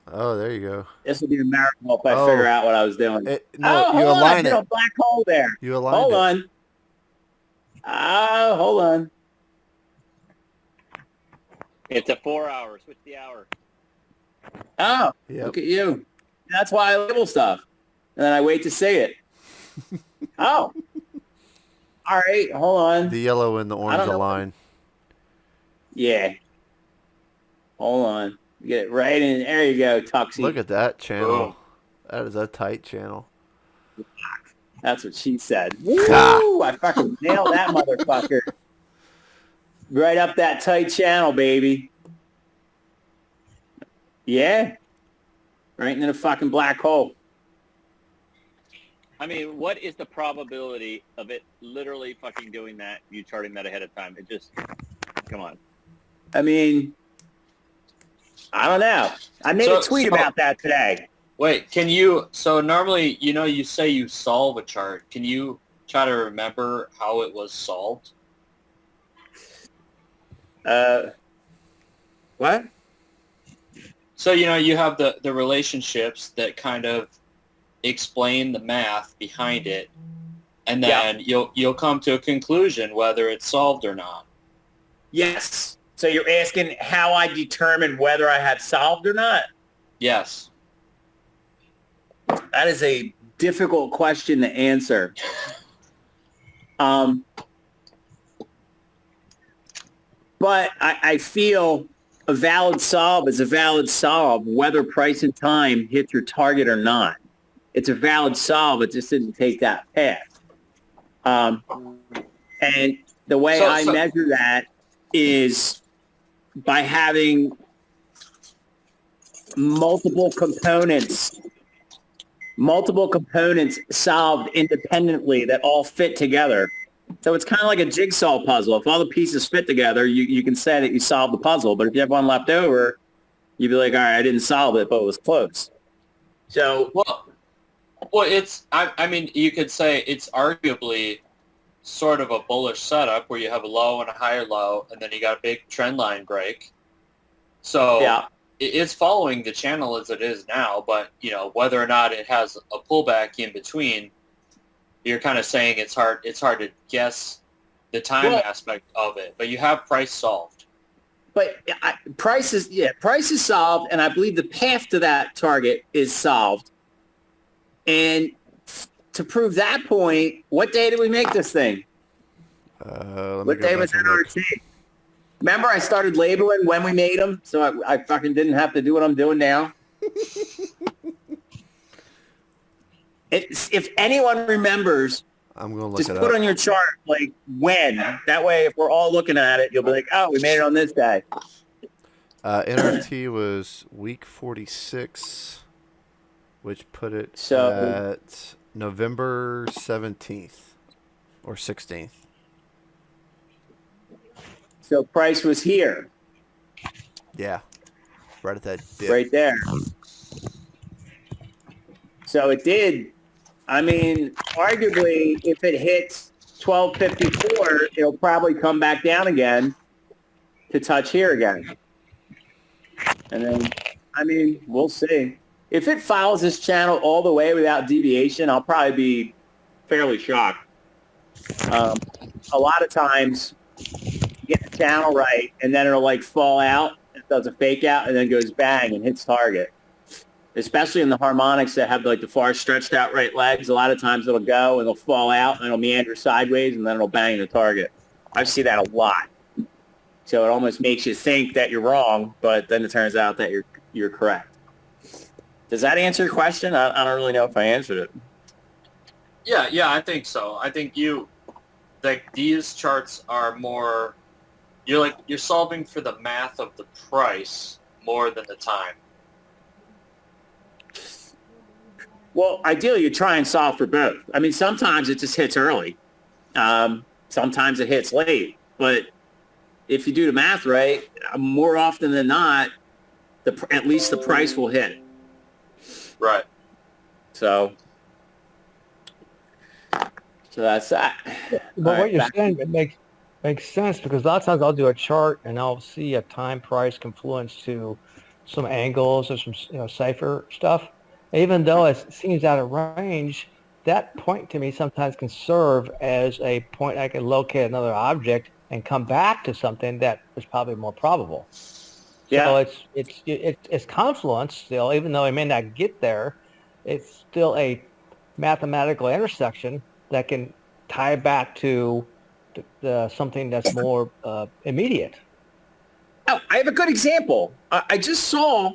Oh, there you go. This would be a miracle if I figure out what I was doing. You hold on. align I did it. a black hole there. You align it. Hold on. Hold on. It's a 4 hour. Switch the hour. Oh, Yep. Look at you. That's why I label stuff. And then I wait to say it. Oh. All right, hold on. The yellow and the orange align. Yeah. Hold on. Get it right in. There you go, Tuxie. Look at that channel. Boom. That is a tight channel. That's what she said. Woo! I fucking nailed that motherfucker. Right up that tight channel, baby. Yeah. Right into the fucking black hole. I mean, what is the probability of it literally fucking doing that, you charting that ahead of time? It just, come on. I mean, I don't know. I made a tweet about that today. Wait, can you, so normally, you say you solve a chart. Can you try to remember how it was solved? What? So, you have the relationships that kind of explain the math behind it, and then you'll come to a conclusion whether it's solved or not. Yes. So you're asking how I determine whether I have solved or not? Yes. That is a difficult question to answer. But I feel a valid solve is a valid solve, whether price and time hit your target or not. It's a valid solve. It just didn't take that path. And the way I measure that is by having multiple components solved independently that all fit together. So it's kind of like a jigsaw puzzle. If all the pieces fit together, you can say that you solved the puzzle. But if you have one left over, you'd be like, all right, I didn't solve it, but it was close. So well, it's. I mean, you could say it's arguably sort of a bullish setup where you have a low and a higher low, and then you got a big trend line break. So Yeah. it's following the channel as it is now, but whether or not it has a pullback in between, you're kind of saying it's hard to guess the time aspect of it, but you have price solved. But price is solved, and I believe the path to that target is solved. And to prove that point, what day did we make this thing? What day was NRT? Remember, I started labeling when we made them, so I fucking didn't have to do what I'm doing now. If anyone remembers, I'm gonna look just it put up. on your chart like when. That way, if we're all looking at it, you'll be like, "Oh, we made it on this day." NRT was week 46, which put it at November 17th or 16th. So price was here. Yeah, right at that dip. Right there. So it did. I mean, arguably, if it hits 1254, it'll probably come back down again to touch here again. And then, I mean, we'll see. If it follows this channel all the way without deviation, I'll probably be fairly shocked. A lot of times, you get the channel right, and then it'll like fall out, it does a fake out, and then goes bang and hits target. Especially in the harmonics that have like the far stretched out right legs, a lot of times it'll go and it'll fall out and it'll meander sideways and then it'll bang the target. I see that a lot. So it almost makes you think that you're wrong, but then it turns out that you're correct. Does that answer your question? I don't really know if I answered it. Yeah, I think so. I think these charts are more, you're solving for the math of the price more than the time. Well, ideally, you try and solve for both. I mean, sometimes it just hits early. Sometimes it hits late. But if you do the math right, more often than not, at least the price will hit. Right. So that's that. But what you're saying, it makes sense, because a lot of times I'll do a chart and I'll see a time price confluence to some angles or some cipher stuff. Even though it seems out of range, that point to me sometimes can serve as a point I can locate another object and come back to something that is probably more probable. Yeah. So it's confluence still, even though I may not get there, it's still a mathematical intersection that can tie back to something that's more immediate. Oh, I have a good example. I just saw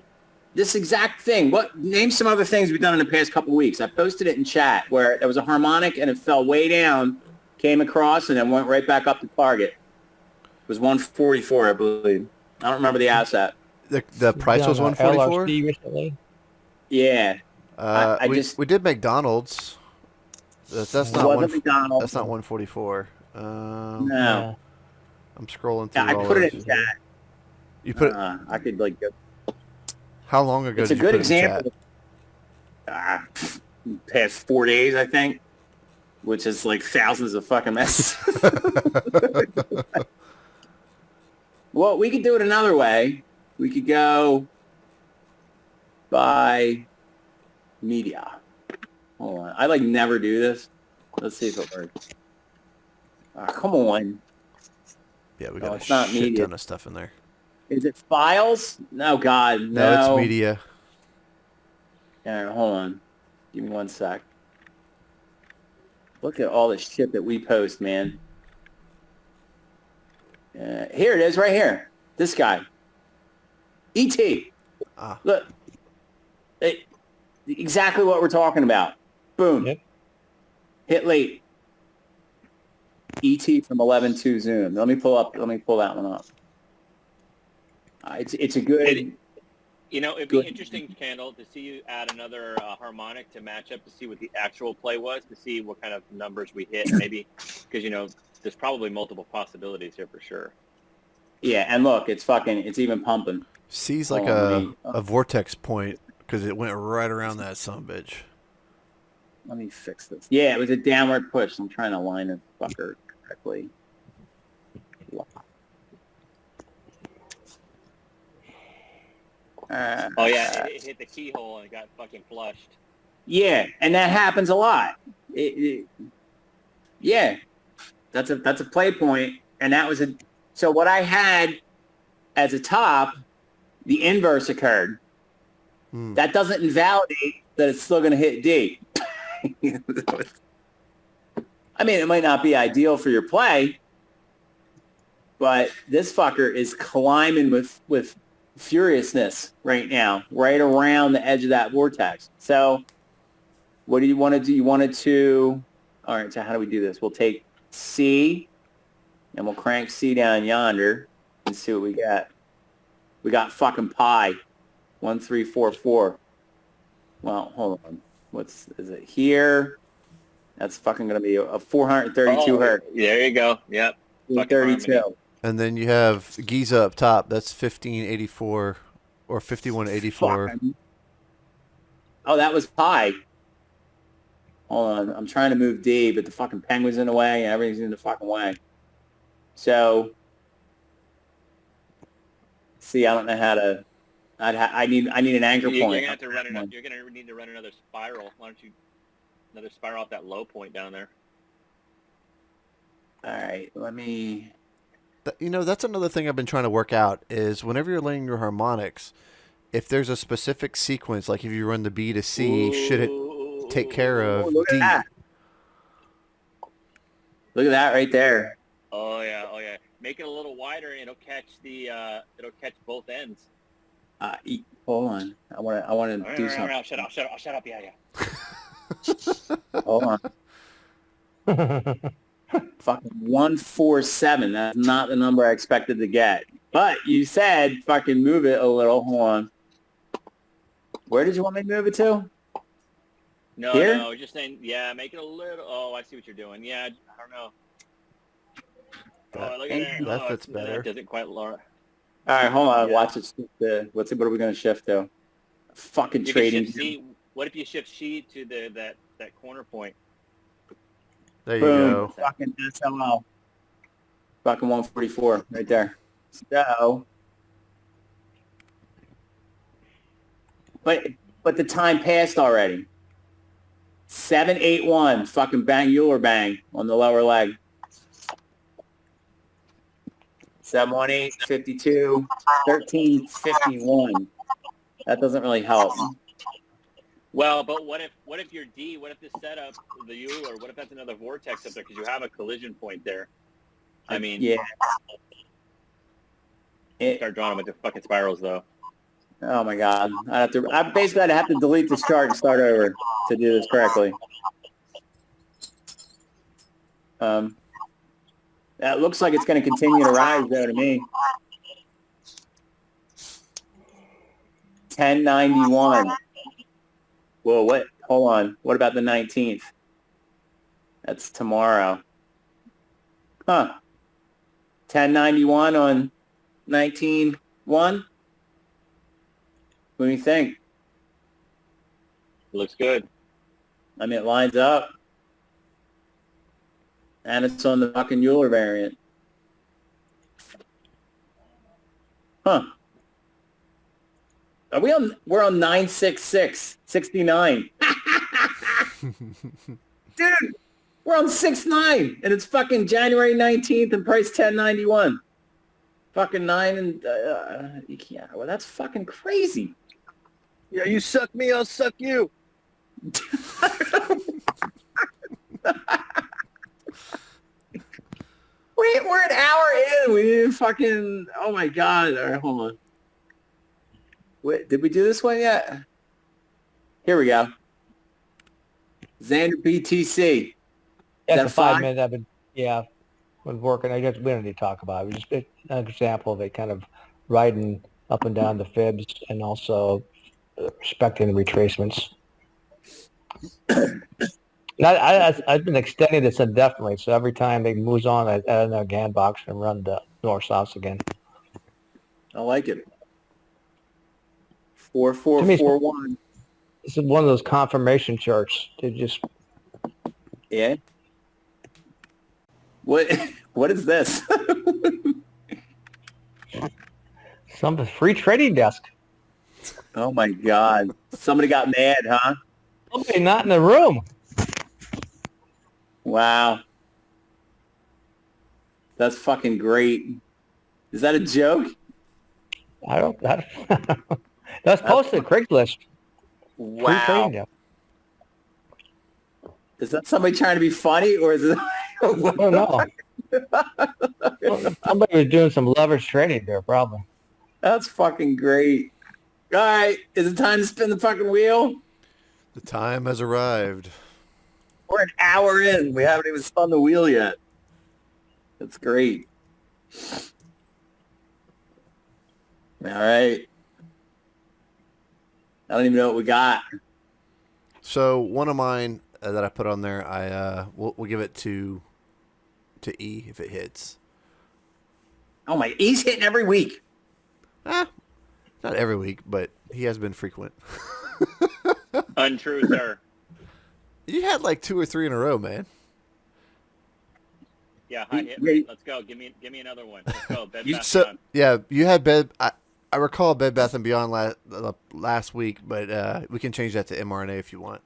this exact thing. Name some other things we've done in the past couple of weeks. I posted it in chat where there was a harmonic and it fell way down, came across, and then went right back up to target. It was 144, I believe. I don't remember the asset. The price was 144? LRC recently? Yeah. We did McDonald's. That's not McDonald's. That's not 144. No. Yeah. I'm scrolling through. I put it in chat. You put it. I could like go. How long ago It's did a you good put it in example. Past 4 days, I think, which is like thousands of fucking messages. Well, we could do it another way. We could go by media. Hold on. I never do this. Let's see if it works. Come on. Yeah, we got it's a not shit media. ton of stuff in there. Is it files? No, God, no. No, it's media. All right, hold on. Give me 1 sec. Look at all the shit that we post, man. Here it is, right here. This guy. E.T. Look. Exactly what we're talking about. Boom. Yep. Hit late. E.T. from 11.2 Zoom. Let me pull that one up. It's a good... It'd be interesting, Candle, to see you add another harmonic to match up to see what the actual play was, to see what kind of numbers we hit, maybe, because, there's probably multiple possibilities here for sure. Yeah, and look, it's even pumping. C's like a vortex point because it went right around that sumbitch. Let me fix this. Yeah, it was a downward push. I'm trying to line the fucker correctly. Oh yeah, it hit the keyhole and it got fucking flushed. Yeah, and that happens a lot. Yeah, that's a play point, and that was a. So what I had as a top, the inverse occurred. That doesn't invalidate that it's still going to hit D. I mean, it might not be ideal for your play, but this fucker is climbing with furiousness right now, right around the edge of that vortex. So what do you want to do? You wanted to, all right, so how do we do this? We'll take C, and we'll crank C down yonder and see what we got. We got fucking pi, 1344. Well, hold on. Is it here? That's fucking going to be a 432 hertz. There you go. Yep. 32. And then you have Giza up top. That's 1584 or 5184. Oh, that was pi. Hold on. I'm trying to move D, but the fucking penguin's in the way and everything's in the fucking way. So, see, I don't know how to. I need an anchor point. You're gonna have to run it. You're gonna need to run another spiral. Why don't you another spiral off that low point down there? All right, let me. You know, that's another thing I've been trying to work out is whenever you're laying your harmonics, if there's a specific sequence, like if you run the B to C, should it take care of look D? at that. Look at that right there. Oh yeah, oh yeah. Make it a little wider, and it'll catch it'll catch both ends. Hold on. I want to do something. Right, shut up. Yeah. Hold on. Fucking 147. That's not the number I expected to get. But you said fucking move it a little. Hold on. Where did you want me to move it to? No, just saying, yeah, make it a little. Oh, I see what you're doing. Yeah, I don't know. Look at that. That fits better. That doesn't quite, Laura. All right, hold on. Yeah. Watch it. What are we going to shift to? Fucking trading. What if you shift C to that corner point? There you Boom. go. Fucking SLL. Fucking 144 right there. So, but the time passed already. 781. Fucking bang Euler bang on the lower leg. 718, 52, 1351. That doesn't really help. Well, but what if your D? What if the setup, the Euler? What if that's another vortex up there because you have a collision point there? I mean, yeah. Start drawing a bunch of fucking spirals though. Oh my god! I'd have to delete this chart and start over to do this correctly. That looks like it's going to continue to rise though to me. 1091. Well, what? Hold on. What about the 19th? That's tomorrow. Huh. 1091 on 19-1? What do you think? Looks good. I mean, it lines up. And it's on the fucking Euler variant. Huh. We're on 966, 69. Dude, we're on 6-9, and it's fucking January 19th and price 1091. Fucking 9 and, yeah, well, that's fucking crazy. Yeah, you suck me, I'll suck you. We're an hour in. We didn't fucking, oh my God. All right, hold on. Wait, did we do this one yet? Here we go. Xander BTC. Yeah, that for 5 minutes I've been, been working. We don't need to talk about it. It was just an example of it kind of riding up and down the fibs and also respecting the retracements. I've been extending this indefinitely, so every time it moves on, I add another Gann box and run the north-south again. I like it. 4441. This is one of those confirmation charts. They just Yeah. What is this? some free trading desk. Oh my God. Somebody got mad, huh? Somebody not in the room. Wow. That's fucking great. Is that a joke? I don't. That's posted to Craigslist. Free trading Wow. desk. Is that somebody trying to be funny or is it? I don't know. Somebody was doing some leverage trading there, probably. That's fucking great. All right. Is it time to spin the fucking wheel? The time has arrived. We're an hour in. We haven't even spun the wheel yet. That's great. All right. I don't even know what we got. So one of mine that I put on there, we'll give it to E if it hits. Oh my, he's hitting every week. Not every week, but he has been frequent. Untrue, sir. You had like 2 or 3 in a row, man. Yeah, high hit rate. Let's go. Give me another one. Let's go. Bed Bath Beyond. Yeah, you had Bed. I recall Bed Bath and Beyond last week, but we can change that to mRNA if you want.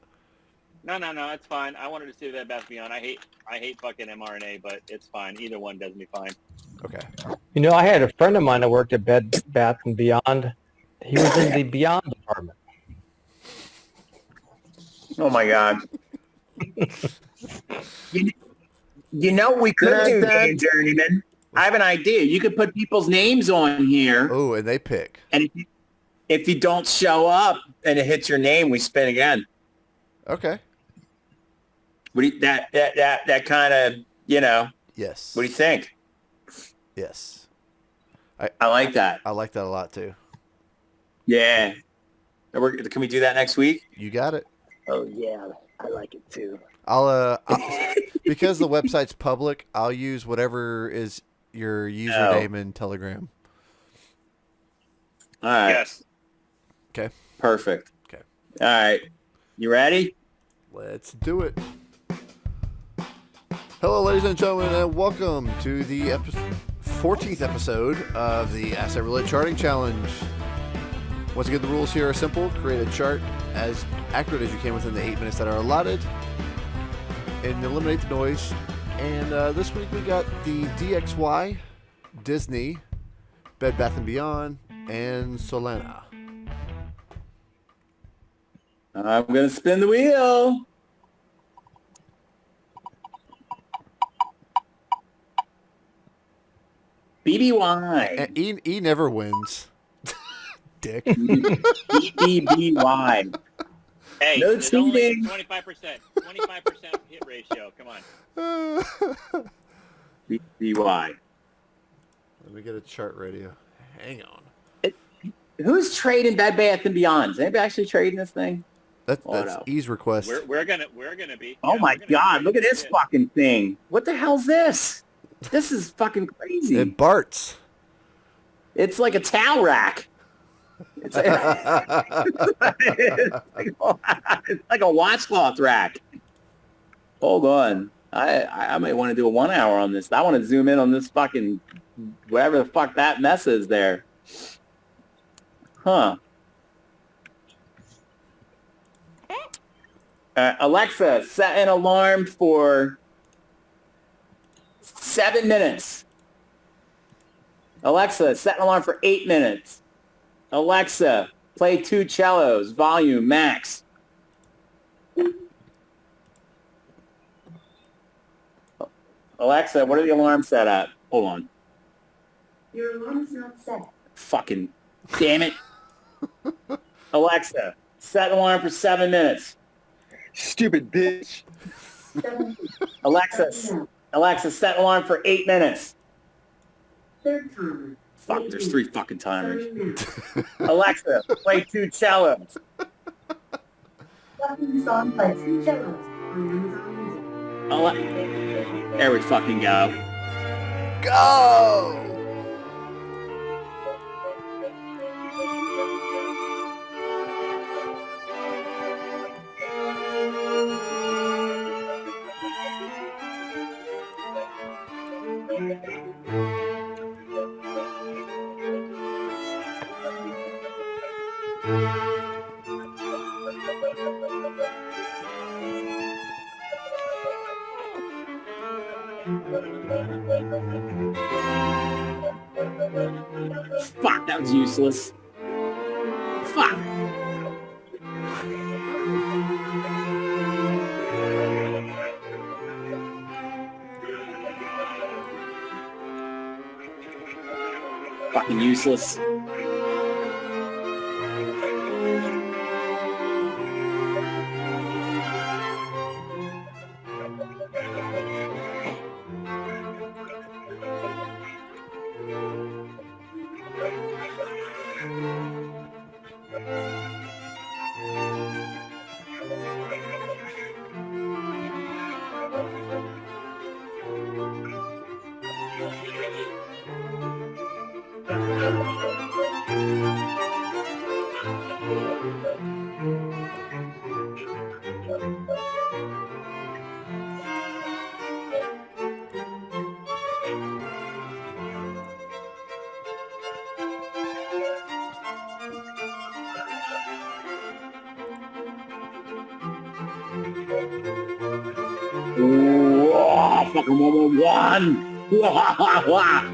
No, it's fine. I wanted to see Bed Bath Beyond. I hate fucking mRNA, but it's fine. Either one does me fine. Okay. You know, I had a friend of mine that worked at Bed Bath and Beyond. He was in the Beyond department. Oh my God. You know what we could do, Journeyman? I have an idea. You could put people's names on here. Oh, and they pick. And if you don't show up and it hits your name, we spin again. Okay. What do you, that kind of, you know. Yes. What do you think? Yes. I like that. I like that a lot too. Yeah. Can we do that next week? You got it. Oh yeah, I like it too. I'll because the website's public, I'll use whatever is your username in Telegram. All right. Yes. Okay. Perfect. Okay. All right. You ready? Let's do it. Hello, ladies and gentlemen, and welcome to the 14th episode of the Asset Roulette Charting Challenge. Once again, the rules here are simple. Create a chart as accurate as you can within the 8 minutes that are allotted, and eliminate the noise. And this week we got the DXY, Disney, Bed Bath & Beyond, and Solana. I'm going to spin the wheel. BBY. And E never wins. Dick. BBY. Hey, No it's only cheating. 25%. 25% hit ratio. Come on. BBY. Let me get a chart radio. Hang on. Who's trading Bed Bath & Beyond? Is anybody actually trading this thing? That's no. E's request. We're gonna be. Oh Yeah, my we're gonna God! be Look at this shit. fucking thing. What the hell's this? This is fucking crazy. It Bart's. It's like a towel rack. It's like, it's like a washcloth rack. Hold on. I might want to do a 1 hour on this. I want to zoom in on this fucking whatever the fuck that mess is there. Huh. Alexa, set an alarm for 7 minutes. Alexa, set an alarm for 8 minutes. Alexa, play 2 cellos, volume max. Alexa, what are the alarms set at? Hold on. Your alarm's not set. Fucking damn it. Alexa, set an alarm for 7 minutes. Stupid bitch. 7 Alexa, set an alarm for 8 minutes. Third timer. Fuck, there's 3 fucking timers. 7 minutes. Alexa, play 2 cellos. Button song by 2 cellos on Amazon Music. There we fucking go. Go! Fuck, that was useless. Fuck. Fucking useless. Ooh, oh, fucking 111. Wah, wah, wah.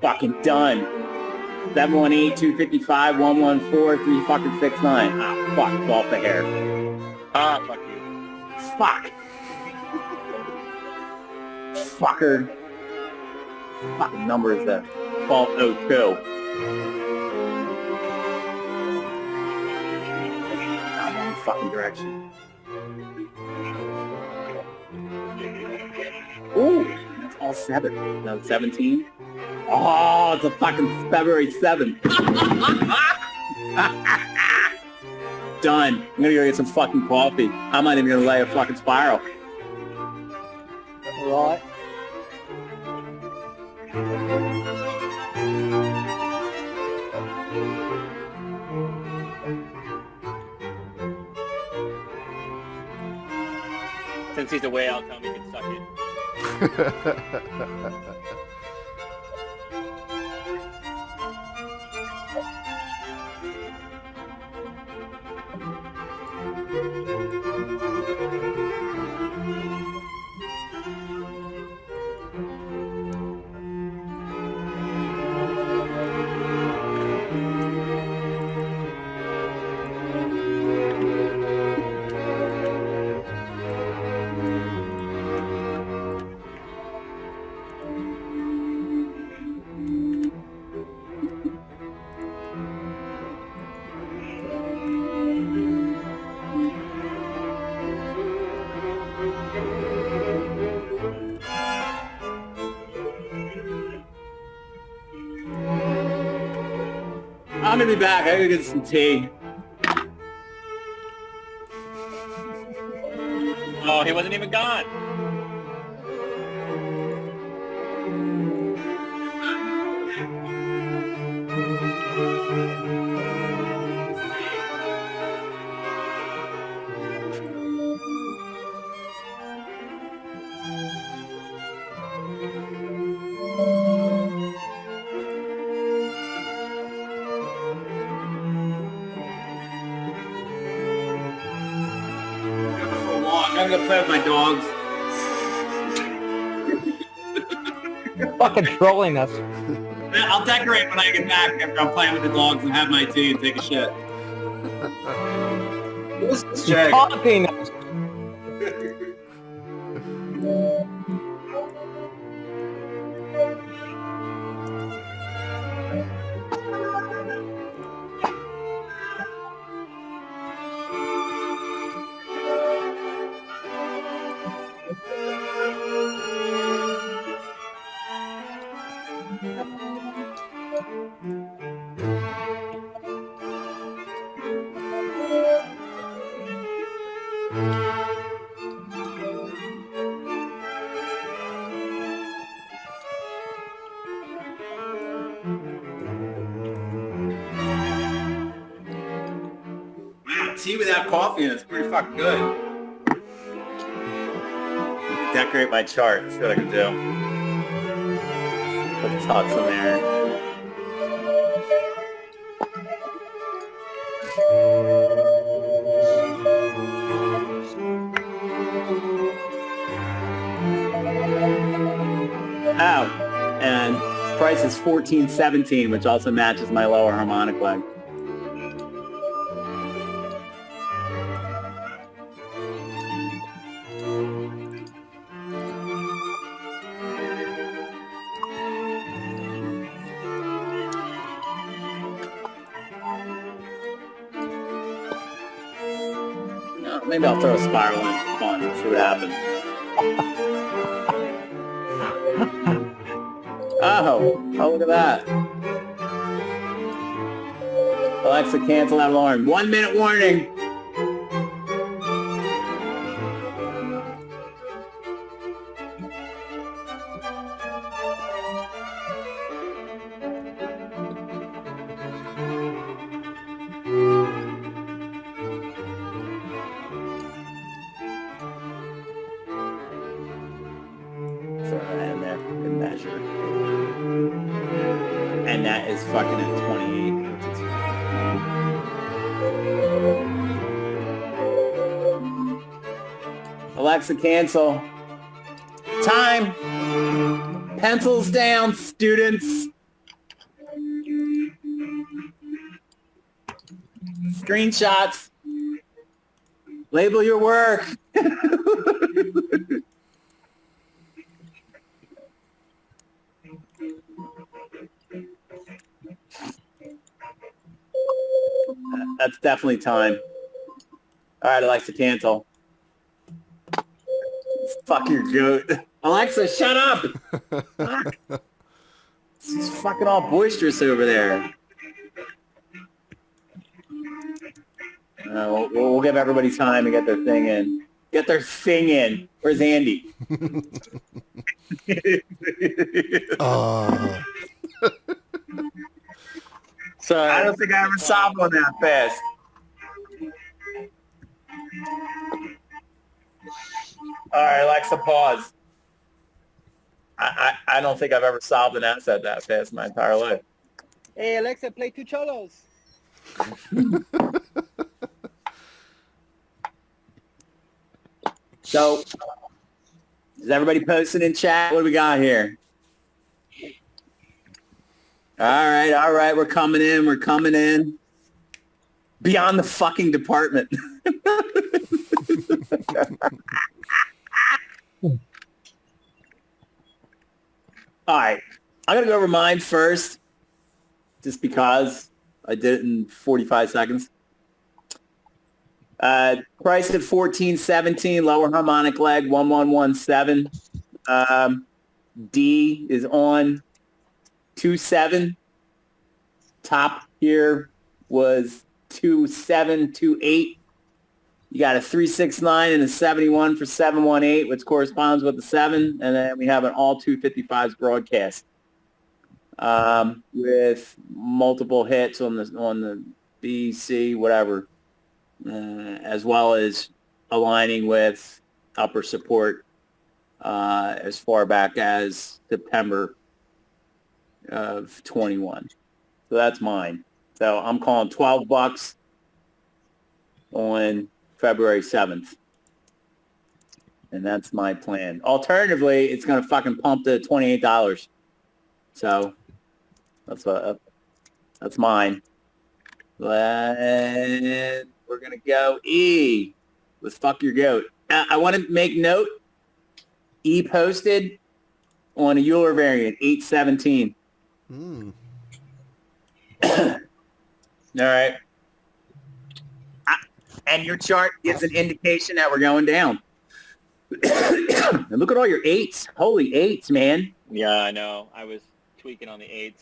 Fucking done. 718, 255, 114, 3 fucking 69. Ah, fuck, it's off the hair. Ah, fuck you. Fuck. Fucker. Fucking number is that? 1202. I'm wrong fucking direction. Ooh, that's all 7. No, 17. Oh, it's a fucking February 7th. Done. I'm gonna go get some fucking coffee. I'm not even gonna lay a fucking spiral. Right. Since he's away, I'll tell him he can suck it. I'm gonna be back. I gotta get some tea. Oh, he wasn't even gone. I'm gonna play with my dogs. You're fucking trolling us. I'll decorate when I get back after I'm playing with the dogs and have my tea and take a shit. Who's this You're Jag? taunting us. Wow, tea without coffee and it's pretty fucking good. Decorate my chart. That's what I can do. Put tots in there. Oh, and price is 14.17, which also matches my lower harmonic leg. Maybe I'll throw a spiral in for fun and see what happens. Oh, look at that. Alexa, cancel that alarm. 1 minute warning. And there, good measure. And that is fucking at 28, which is Alexa, cancel. Time. Pencils down, students. Screenshots. Label your work. That's definitely time. All right, Alexa, cancel. Fuck your goat. Alexa, shut up. Fuck. It's fucking all boisterous over there. We'll give everybody time to get their thing in. Get their thing in. Where's Andy? Sorry. I don't think I ever solved one that fast. All right, Alexa, pause. I don't think I've ever solved an asset that fast in my entire life. Hey, Alexa, play two cholos. So, is everybody posting in chat? What do we got here? All right. We're coming in. Beyond the fucking department. All right. I'm going to go over mine first, just because I did it in 45 seconds. Price at 14.17, lower harmonic leg, 1117. D is on 2.7. Top here was 2.728. You got a 369 and a 71 for 718, which corresponds with the 7. And then we have an all 255s broadcast with multiple hits on the B, C, whatever, as well as aligning with upper support as far back as September of 21. So that's mine. So I'm calling $12 on February 7th. And that's my plan. Alternatively, it's going to fucking pump to $28. So that's mine. And we're going to go E with fuck your goat. I want to make note, E posted on a Euler variant, 817. All right. And your chart gives an indication that we're going down. And look at all your 8s. Holy 8s, man. Yeah, I know. I was tweaking on the 8s.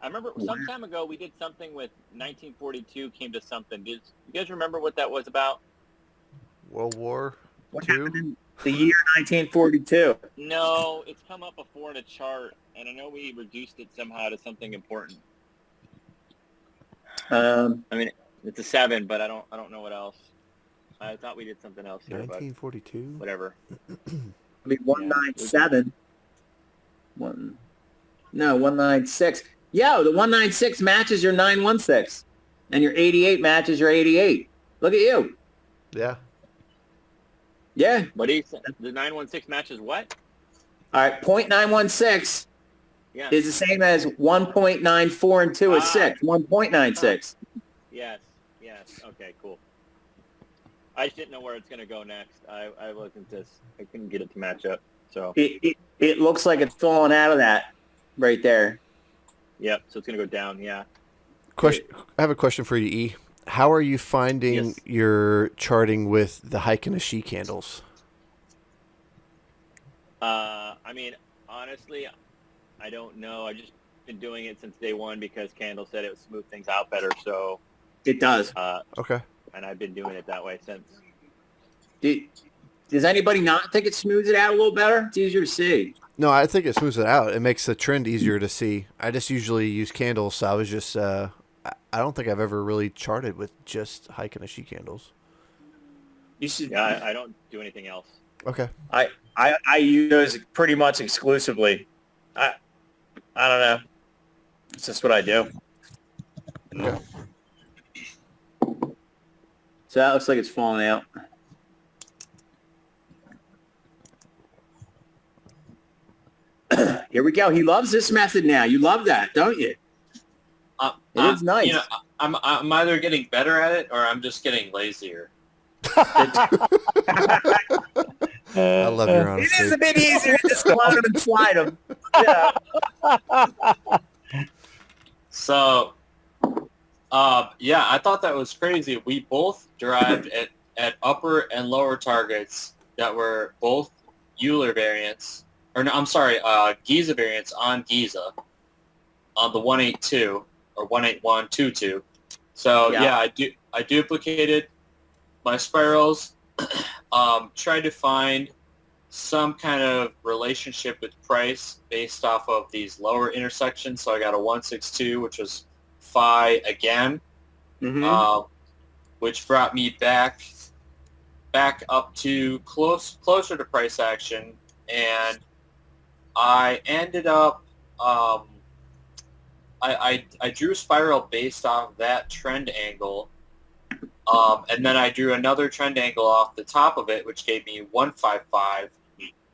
I remember some time ago we did something with 1942 came to something. Did you guys remember what that was about? World War What II? happened in the year 1942? No, it's come up before in a chart, and I know we reduced it somehow to something important. I mean, it's a 7, but I don't know what else. I thought we did something else here, 1942? but whatever. I mean, 197. 196. Yo, the 196 matches your 916, and your 88 matches your 88. Look at you. Yeah. Yeah. What do you say? The 916 matches what? All right. 0.916 Yeah. is the same as 1.94 and 2 is 6. 1.96. Yes. Okay, cool. I just didn't know where it's going to go next. I wasn't this. I couldn't get it to match up. So It looks like it's falling out of that right there. Yep. So it's going to go down. Yeah. Question. I have a question for you, E. How are you finding Yes. your charting with the Hike and the She candles? I mean, honestly, I don't know. I just been doing it since day one because Candle said it would smooth things out better. So It does. Okay. and I've been doing it that way since. Does anybody not think it smooths it out a little better? It's easier to see. No, I think it smooths it out. It makes the trend easier to see. I just usually use candles, so I was just I don't think I've ever really charted with just Hike and the She candles. You should. Yeah, I don't do anything else. Okay. I use those pretty much exclusively. I don't know. It's just what I do. Okay. So that looks like it's falling out. Here we go. He loves this method now. You love that, don't you? It is nice. You know, I'm either getting better at it or I'm just getting lazier. I love your It honesty. is a bit easier to just float them and slide them. Yeah. So, yeah, I thought that was crazy. We both derived at upper and lower targets that were both Euler variants, or no, I'm sorry, Giza variants on Giza on the 182 or 18122. So yeah, I duplicated my spirals, tried to find some kind of relationship with price based off of these lower intersections. So I got a 162, which was phi again, which brought me back up to closer to price action, and I ended up I drew a spiral based off that trend angle, and then I drew another trend angle off the top of it, which gave me 155,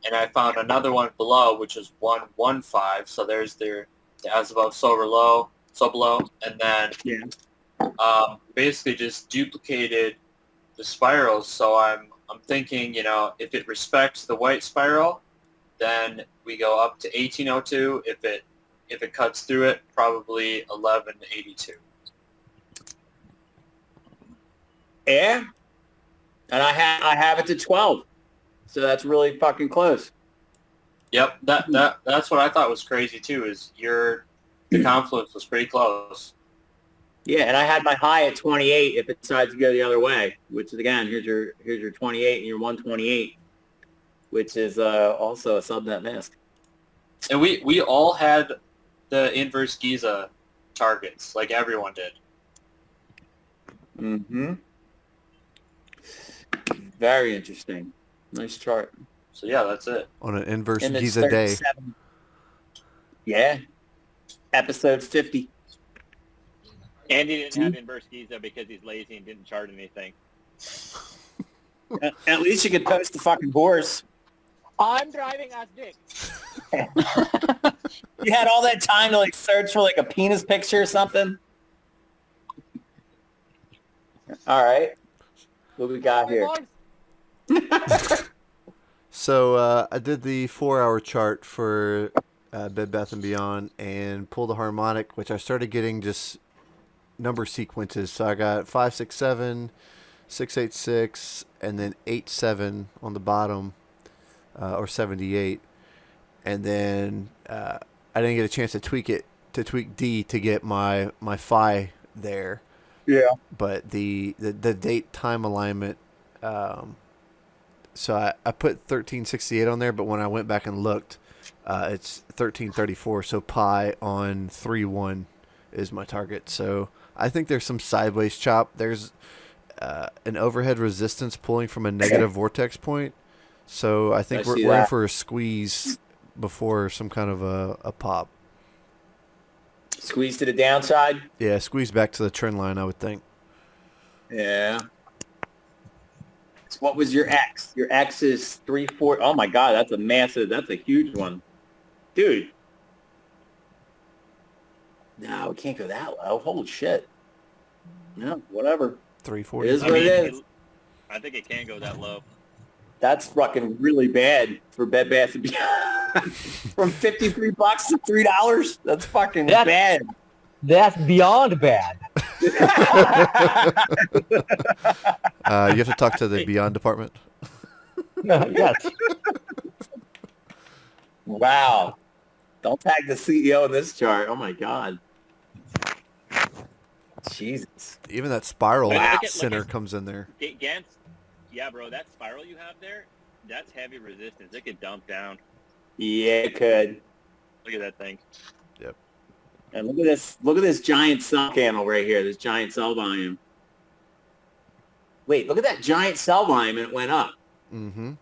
and I found another one below, which is 115. So there's the as above, so below, and then basically just duplicated the spirals. So I'm thinking, you know, if it respects the white spiral, then we go up to 1802. If it cuts through it, probably 1182. Yeah. And I have it to 12. So that's really fucking close. Yep, that's what I thought was crazy too. Is the confluence was pretty close. Yeah, and I had my high at 28 if it decides to go the other way, which is, again, here's your 28 and your 128, which is also a subnet mask. And we all had the inverse Giza targets, like everyone did. Mm-hmm. Very interesting. Nice chart. So yeah, that's it. On an inverse And it's Giza day. 37. Yeah. Episode 50. Andy didn't have inverse Giza because he's lazy and didn't chart anything. At least you could post the fucking horse. I'm driving as dick. You had all that time to like search for like a penis picture or something. All right. What we got here? So I did the 4-hour chart for Bed Bath & Beyond and pulled a harmonic, which I started getting just number sequences. So I got 5, 6, 7, 6, 8, 6, and then 8, 7 on the bottom, or 78. And then I didn't get a chance to tweak it tweak D to get my phi there. Yeah. But the date time alignment, so I put 1368 on there, but when I went back and looked, it's 1334. So pi on 3-1 is my target. So I think there's some sideways chop. There's an overhead resistance pulling from a negative vortex point. So I think we're in for a squeeze before some kind of a pop. Squeeze to the downside? Yeah, squeeze back to the trend line, I would think. Yeah. So what was your X? Your X is 340. Oh my God, that's a huge one. Dude. No, we can't go that low. Holy shit. No, whatever. 340. It is what it is. I think it can go that low. That's fucking really bad for Bed Bath & Beyond. From $53 to $3. That's fucking bad. That's beyond bad. You have to talk to the Beyond department. Yes. Wow. Don't tag the CEO in this chart. Oh my God. Jesus. Even that spiral Wow. center comes in there. Gann, yeah, bro, that spiral you have there, that's heavy resistance. It could dump down. Yeah, it could. Look at that thing. Yep. And look at this. Look at this giant sell candle right here. This giant sell volume. Wait, look at that giant sell volume, and it went up. Mm-hmm.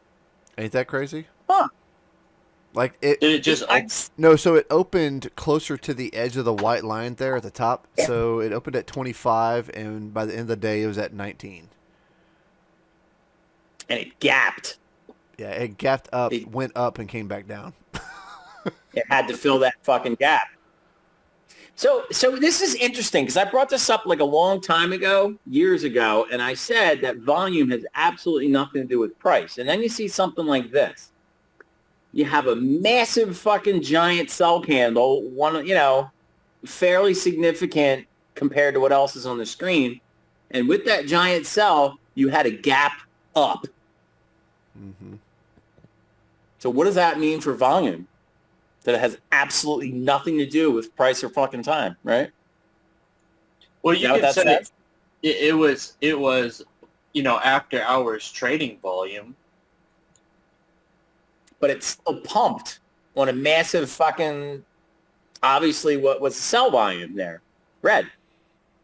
Ain't that crazy? Huh. Like it. Did it just? No, so it opened closer to the edge of the white line there at the top. So it opened at 25, and by the end of the day, it was at 19. And it gapped. Yeah, it gapped up, went up, and came back down. It had to fill that fucking gap. So this is interesting because I brought this up like a long time ago, years ago, and I said that volume has absolutely nothing to do with price. And then you see something like this. You have a massive fucking giant sell candle, fairly significant compared to what else is on the screen. And with that giant sell, you had a gap up. Mm-hmm. So what does that mean for volume? That it has absolutely nothing to do with price or fucking time, right? Well, you can say it was after hours trading volume. But it's still pumped on a massive fucking, obviously what was the sell volume there? Red,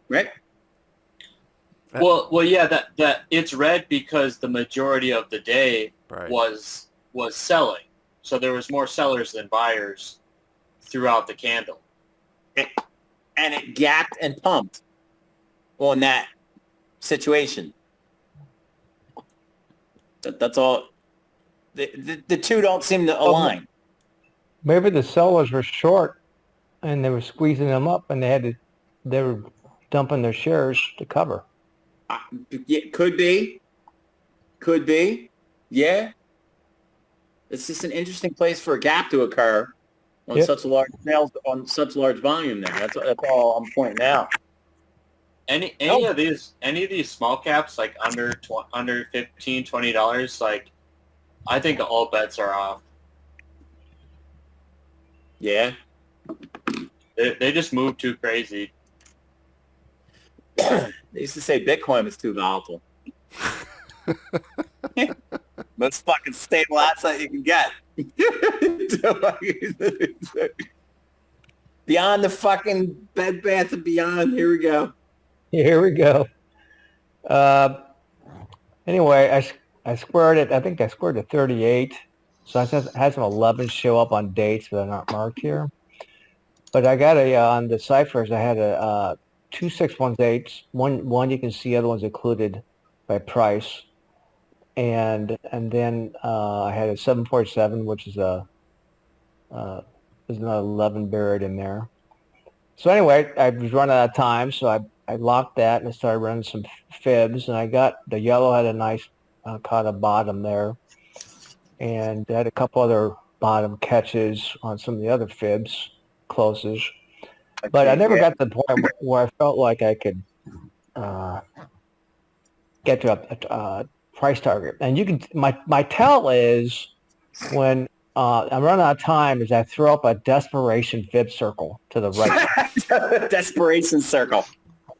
right? Well, yeah, that it's red because the majority of the day was selling. So there was more sellers than buyers throughout the candle. And it gapped and pumped on that situation. That's all. The two don't seem to align. Maybe the sellers were short and they were squeezing them up and they were dumping their shares to cover. Yeah, could be. Yeah. It's just an interesting place for a gap to occur on such large sales, on such large volume there. That's all I'm pointing out. Any of these small caps like under $15, $20, like I think all bets are off. Yeah. They just move too crazy. They used to say Bitcoin was too volatile. Most fucking stable asset you can get. Beyond the fucking Bed Bath & Beyond. Here we go. Here we go. Anyway, I squared it. I think I squared to 38. So I had some 11 show up on dates that are not marked here. But I got on the ciphers, I had a 2618. One you can see, other ones included by price. And then I had a 747, which is there's another 11 buried in there. So anyway, I was running out of time, so I locked that and I started running some fibs, and I got the yellow had a nice caught a bottom there, and I had a couple other bottom catches on some of the other fibs closes, but I never got to the point where I felt like I could get to a price target. And you can my tell is when I'm running out of time as I throw up a desperation fib circle to the right. Desperation circle.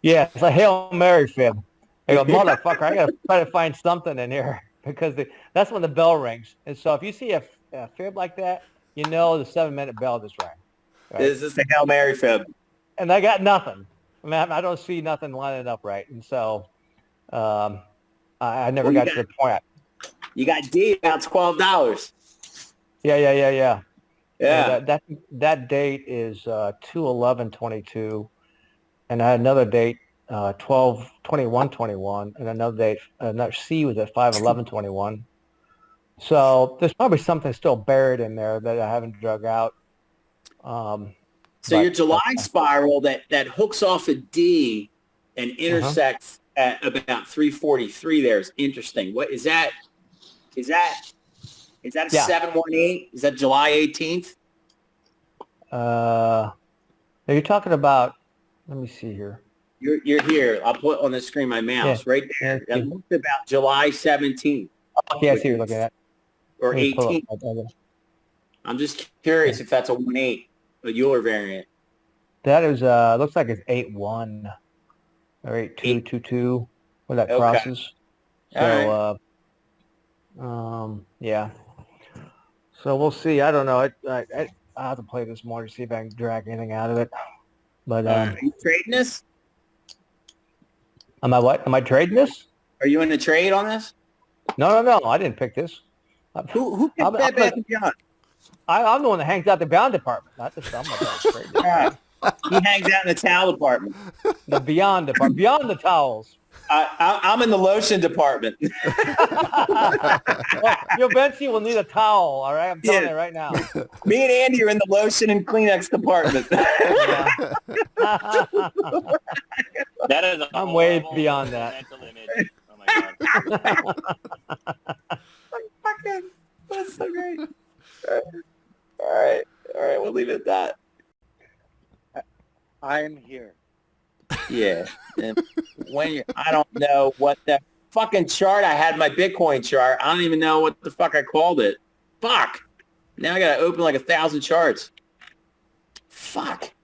Yeah, it's a Hail Mary fib. I go, motherfucker, I got to try to find something in here because that's when the bell rings. And so if you see a fib like that, you know the 7-minute bell just rang. Right? Is this the Hail Mary fib? And I got nothing. I mean, I don't see nothing lining up right. And so I never got to the point. You got D about $12. Yeah. Yeah. That date is 2/11/22, and I had another date 12/21/21, and another date another C was at 5/11/21. So there's probably something still buried in there that I haven't drug out. So your July spiral that hooks off a D and intersects at about 343 there is interesting. What is that? Is that a 718? Is that July 18th? You're talking about, let me see here. You're here. I'll put on the screen my mouse right there. Yeah. It looked about July 17th. Okay, I see what you're looking at. Or 18th. I'm just curious if that's a 1-8, a Euler variant. That is, looks like it's 8-1 or 8-2-2-2 where that crosses. So, yeah. So we'll see. I don't know. I'll have to play this more to see if I can drag anything out of it. But are you trading this? Am I what? Am I trading this? Are you in a trade on this? No. I didn't pick this. Who picked that back and beyond? I'm the one that hangs out the Beyond department, not the sum of that. He hangs out in the towel department. The Beyond department, beyond the towels. I'm in the lotion department. Well, you eventually will need a towel, all right? I'm telling you right now. Me and Andy are in the lotion and Kleenex department. That is I'm way beyond that. Mental image. Oh my god. That's so great. All right. We'll leave it at that. I'm here. Yeah. And I don't know what the fucking chart I had, my Bitcoin chart. I don't even know what the fuck I called it. Fuck. Now I gotta open like 1,000 charts. Fuck.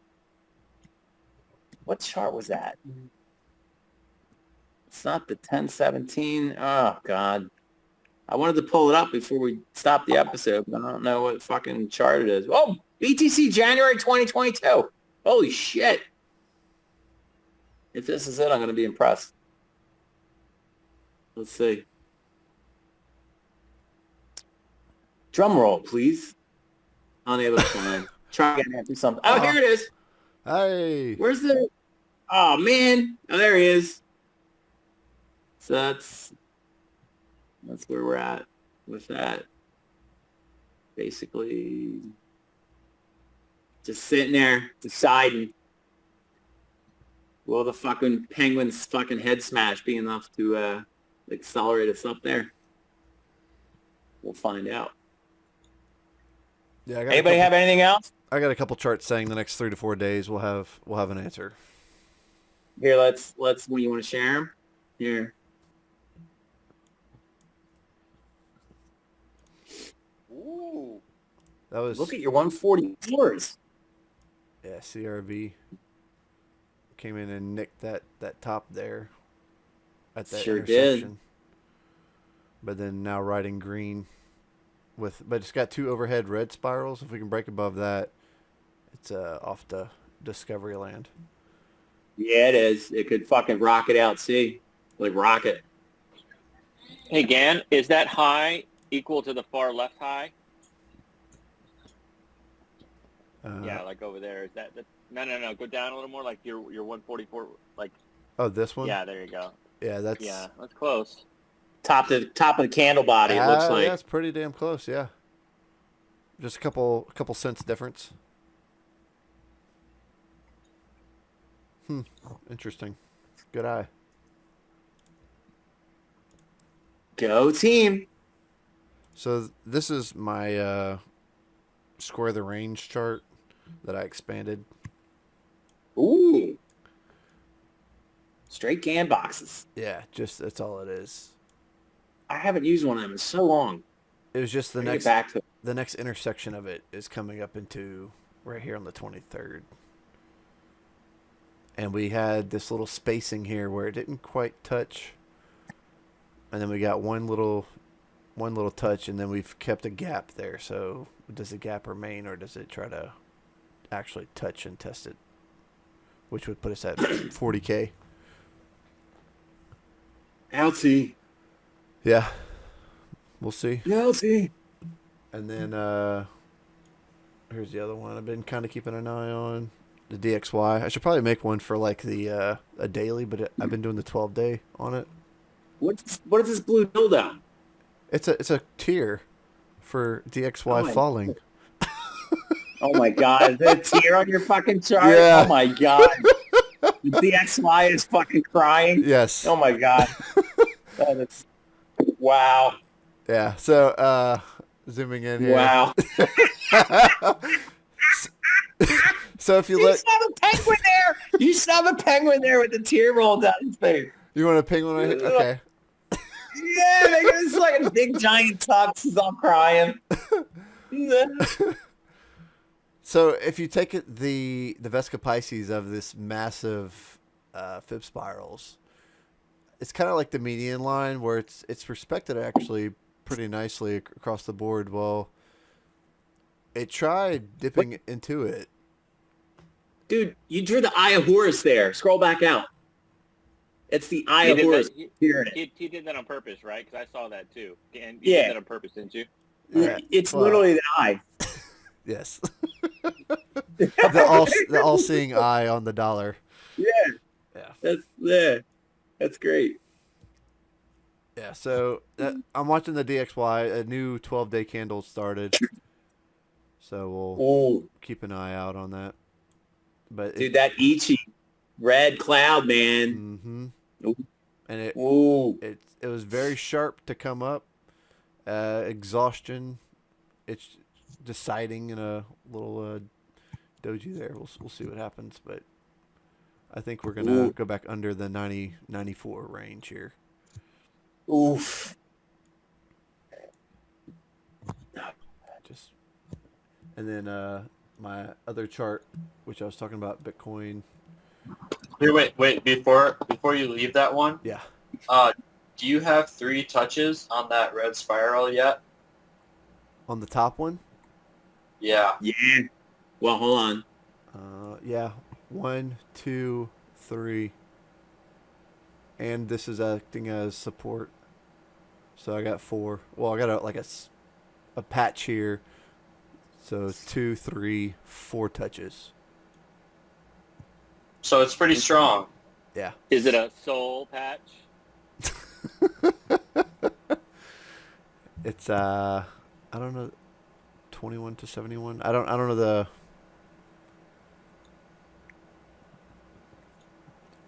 What chart was that? It's not the 1017. Oh God. I wanted to pull it up before we stop the episode, but I don't know what fucking chart it is. Oh, BTC January 2022. Holy shit. If this is it, I'm going to be impressed. Let's see. Drum roll, please. Unable to find. Try again after something. Oh, here it is. Hey. Where's the... Oh, man. Oh, there he is. So that's where we're at with that. Basically, just sitting there deciding, will the fucking penguin's fucking head smash be enough to accelerate us up there? We'll find out. Yeah. Anybody have anything else? I got a couple charts saying the next 3 to 4 days we'll have an answer. Here, let's. When you want to share them? Here. Ooh. That was. Look at your 144s. Yeah, CRV came in and nicked that top there at that Sure intersection. did. But then now riding green but it's got 2 overhead red spirals. If we can break above that, it's off to discovery land. Yeah, it is. It could fucking rocket out, see? Like rocket. Hey, Gann, is that high equal to the far left high? Yeah, like over there. Is that no. Go down a little more, like your 144. Like. Oh, this one. Yeah, there you go. Yeah, that's close. Top of the candle body. It looks like. Yeah, it's pretty damn close. Yeah. Just a couple cents difference. Interesting. Good eye. Go team. So this is my square the range chart that I expanded. Ooh. Straight Gann boxes. Yeah, just that's all it is. I haven't used one of them in so long. It was just the Bring it next back to the next intersection of it is coming up into right here on the 23rd. And we had this little spacing here where it didn't quite touch. And then we got one little touch, and then we've kept a gap there. So does the gap remain, or does it try to actually touch and test it? Which would put us at 40K. Outsy. Yeah. We'll see. Outsy. And then here's the other one I've been kind of keeping an eye on. The DXY. I should probably make one for like the a daily, but I've been doing the 12-day on it. What is this blue dildo? It's a tier for DXY falling. Oh my god, is there a tear on your fucking chart? Yeah. Oh my god. The DXY is fucking crying. Yes. Oh my god. That is wow. Yeah. So zooming in here. Wow. So if you You look, saw the penguin there. You saw the penguin there with the tear rolled down his face. you want a penguin right here? Okay. Yeah, they got this like a big giant tux. He's all crying. So if you take it the Vesca Pisces of this massive fib spirals, it's kind of like the median line where it's respected actually pretty nicely across the board. Well, it tried dipping into it. Dude, you drew the eye of Horus there. Scroll back out. It's the eye of Horus. He did that on purpose, right? Because I saw that too. And you Yeah. did that on purpose, didn't you? It's Well, literally the eye. Yes. the all-seeing eye on the dollar. Yeah. That's great. Yeah, so I'm watching the DXY. A new 12-day candle started. So we'll keep an eye out on that. But Dude, that Ichi red cloud, man. Mm-hmm. And it was very sharp to come up. Exhaustion. It's deciding in a little doji there. We'll see what happens, but I think we're gonna go back under the 94 range here. Oof. And then my other chart, which I was talking about, Bitcoin. Here, wait. Before you leave that one, Yeah. Do you have 3 touches on that red spiral yet? On the top one? Yeah. Yeah. Well, hold on. Yeah. 1, 2, 3. And this is acting as support. So I got 4. Well, I got a patch here. So 2, 3, 4 touches. So it's pretty strong. Yeah. Is it a soul patch? It's I don't know, 21 to 71. I don't know the.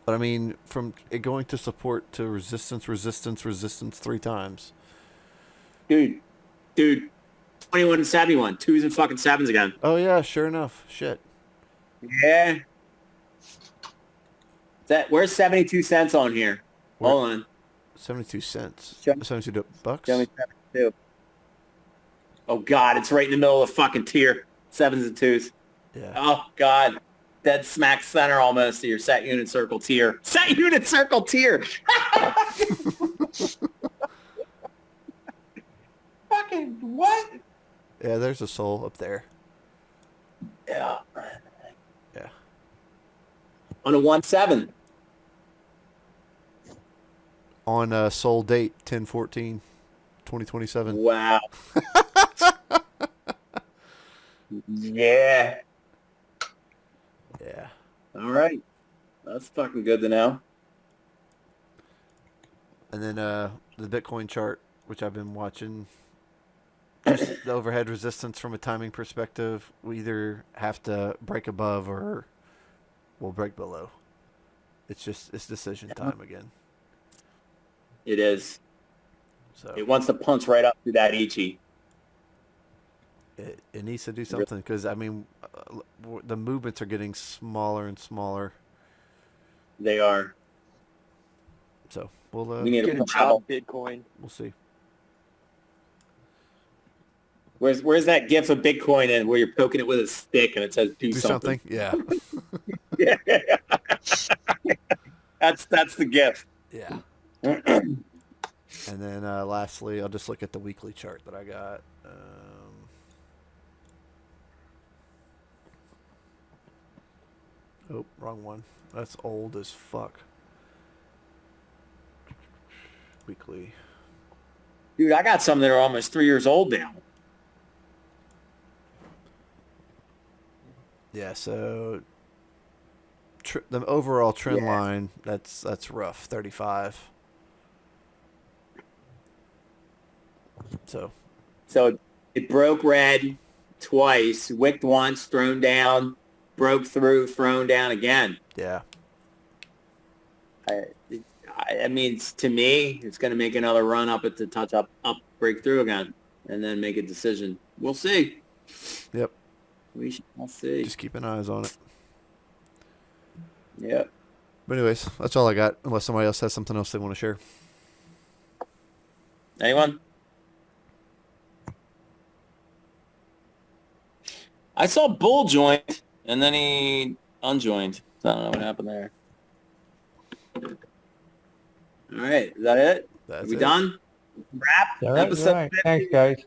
But I mean, from it going to support to resistance 3 times. Dude. 21 and 71. 2s and fucking 7s again. Oh yeah, sure enough. Shit. Yeah. Where's 72 cents on here? Hold on. 72 cents. Show- 72 bucks. Show me 72. Oh god, it's right in the middle of the fucking tier. 7s and 2s. Yeah. Oh god. Dead smack center almost of your set unit circle tier. Set unit circle tier. Fucking what? Yeah, there's a soul up there. Yeah. Yeah. On a 1-7. On soul date 10/14/2027. Wow. Yeah. Yeah. All right. That's fucking good to know. And then the Bitcoin chart, which I've been watching, just the overhead resistance from a timing perspective, we either have to break above or we'll break below. It's decision time again. It is. So It wants to punch right up through that Ichi. it needs to do something because, I mean, the movements are getting smaller and smaller. They are. So we'll We need Good to job, Bitcoin. we'll see. Where's that gif of Bitcoin and where you're poking it with a stick and it says do something? Yeah. Yeah. That's the gif. Yeah. And then lastly, I'll just look at the weekly chart that I got. Oh, wrong one. That's old as fuck. Weekly. Dude, I got some that are almost 3 years old now. Yeah, so the overall trend line, that's rough, 35. So it broke red twice, wicked once, thrown down, broke through, thrown down again. Yeah. I mean, to me, it's going to make another run up at the touch up, break through again, and then make a decision. We'll see. Yep. We shall see. Just keeping eyes on it. Yep. But anyways, that's all I got, unless somebody else has something else they want to share. Anyone? I saw Bull join, and then he unjoined. So I don't know what happened there. All right. Is that it? That's Are we it. done? Wrap? All right, Episode all right. 50. Thanks, guys.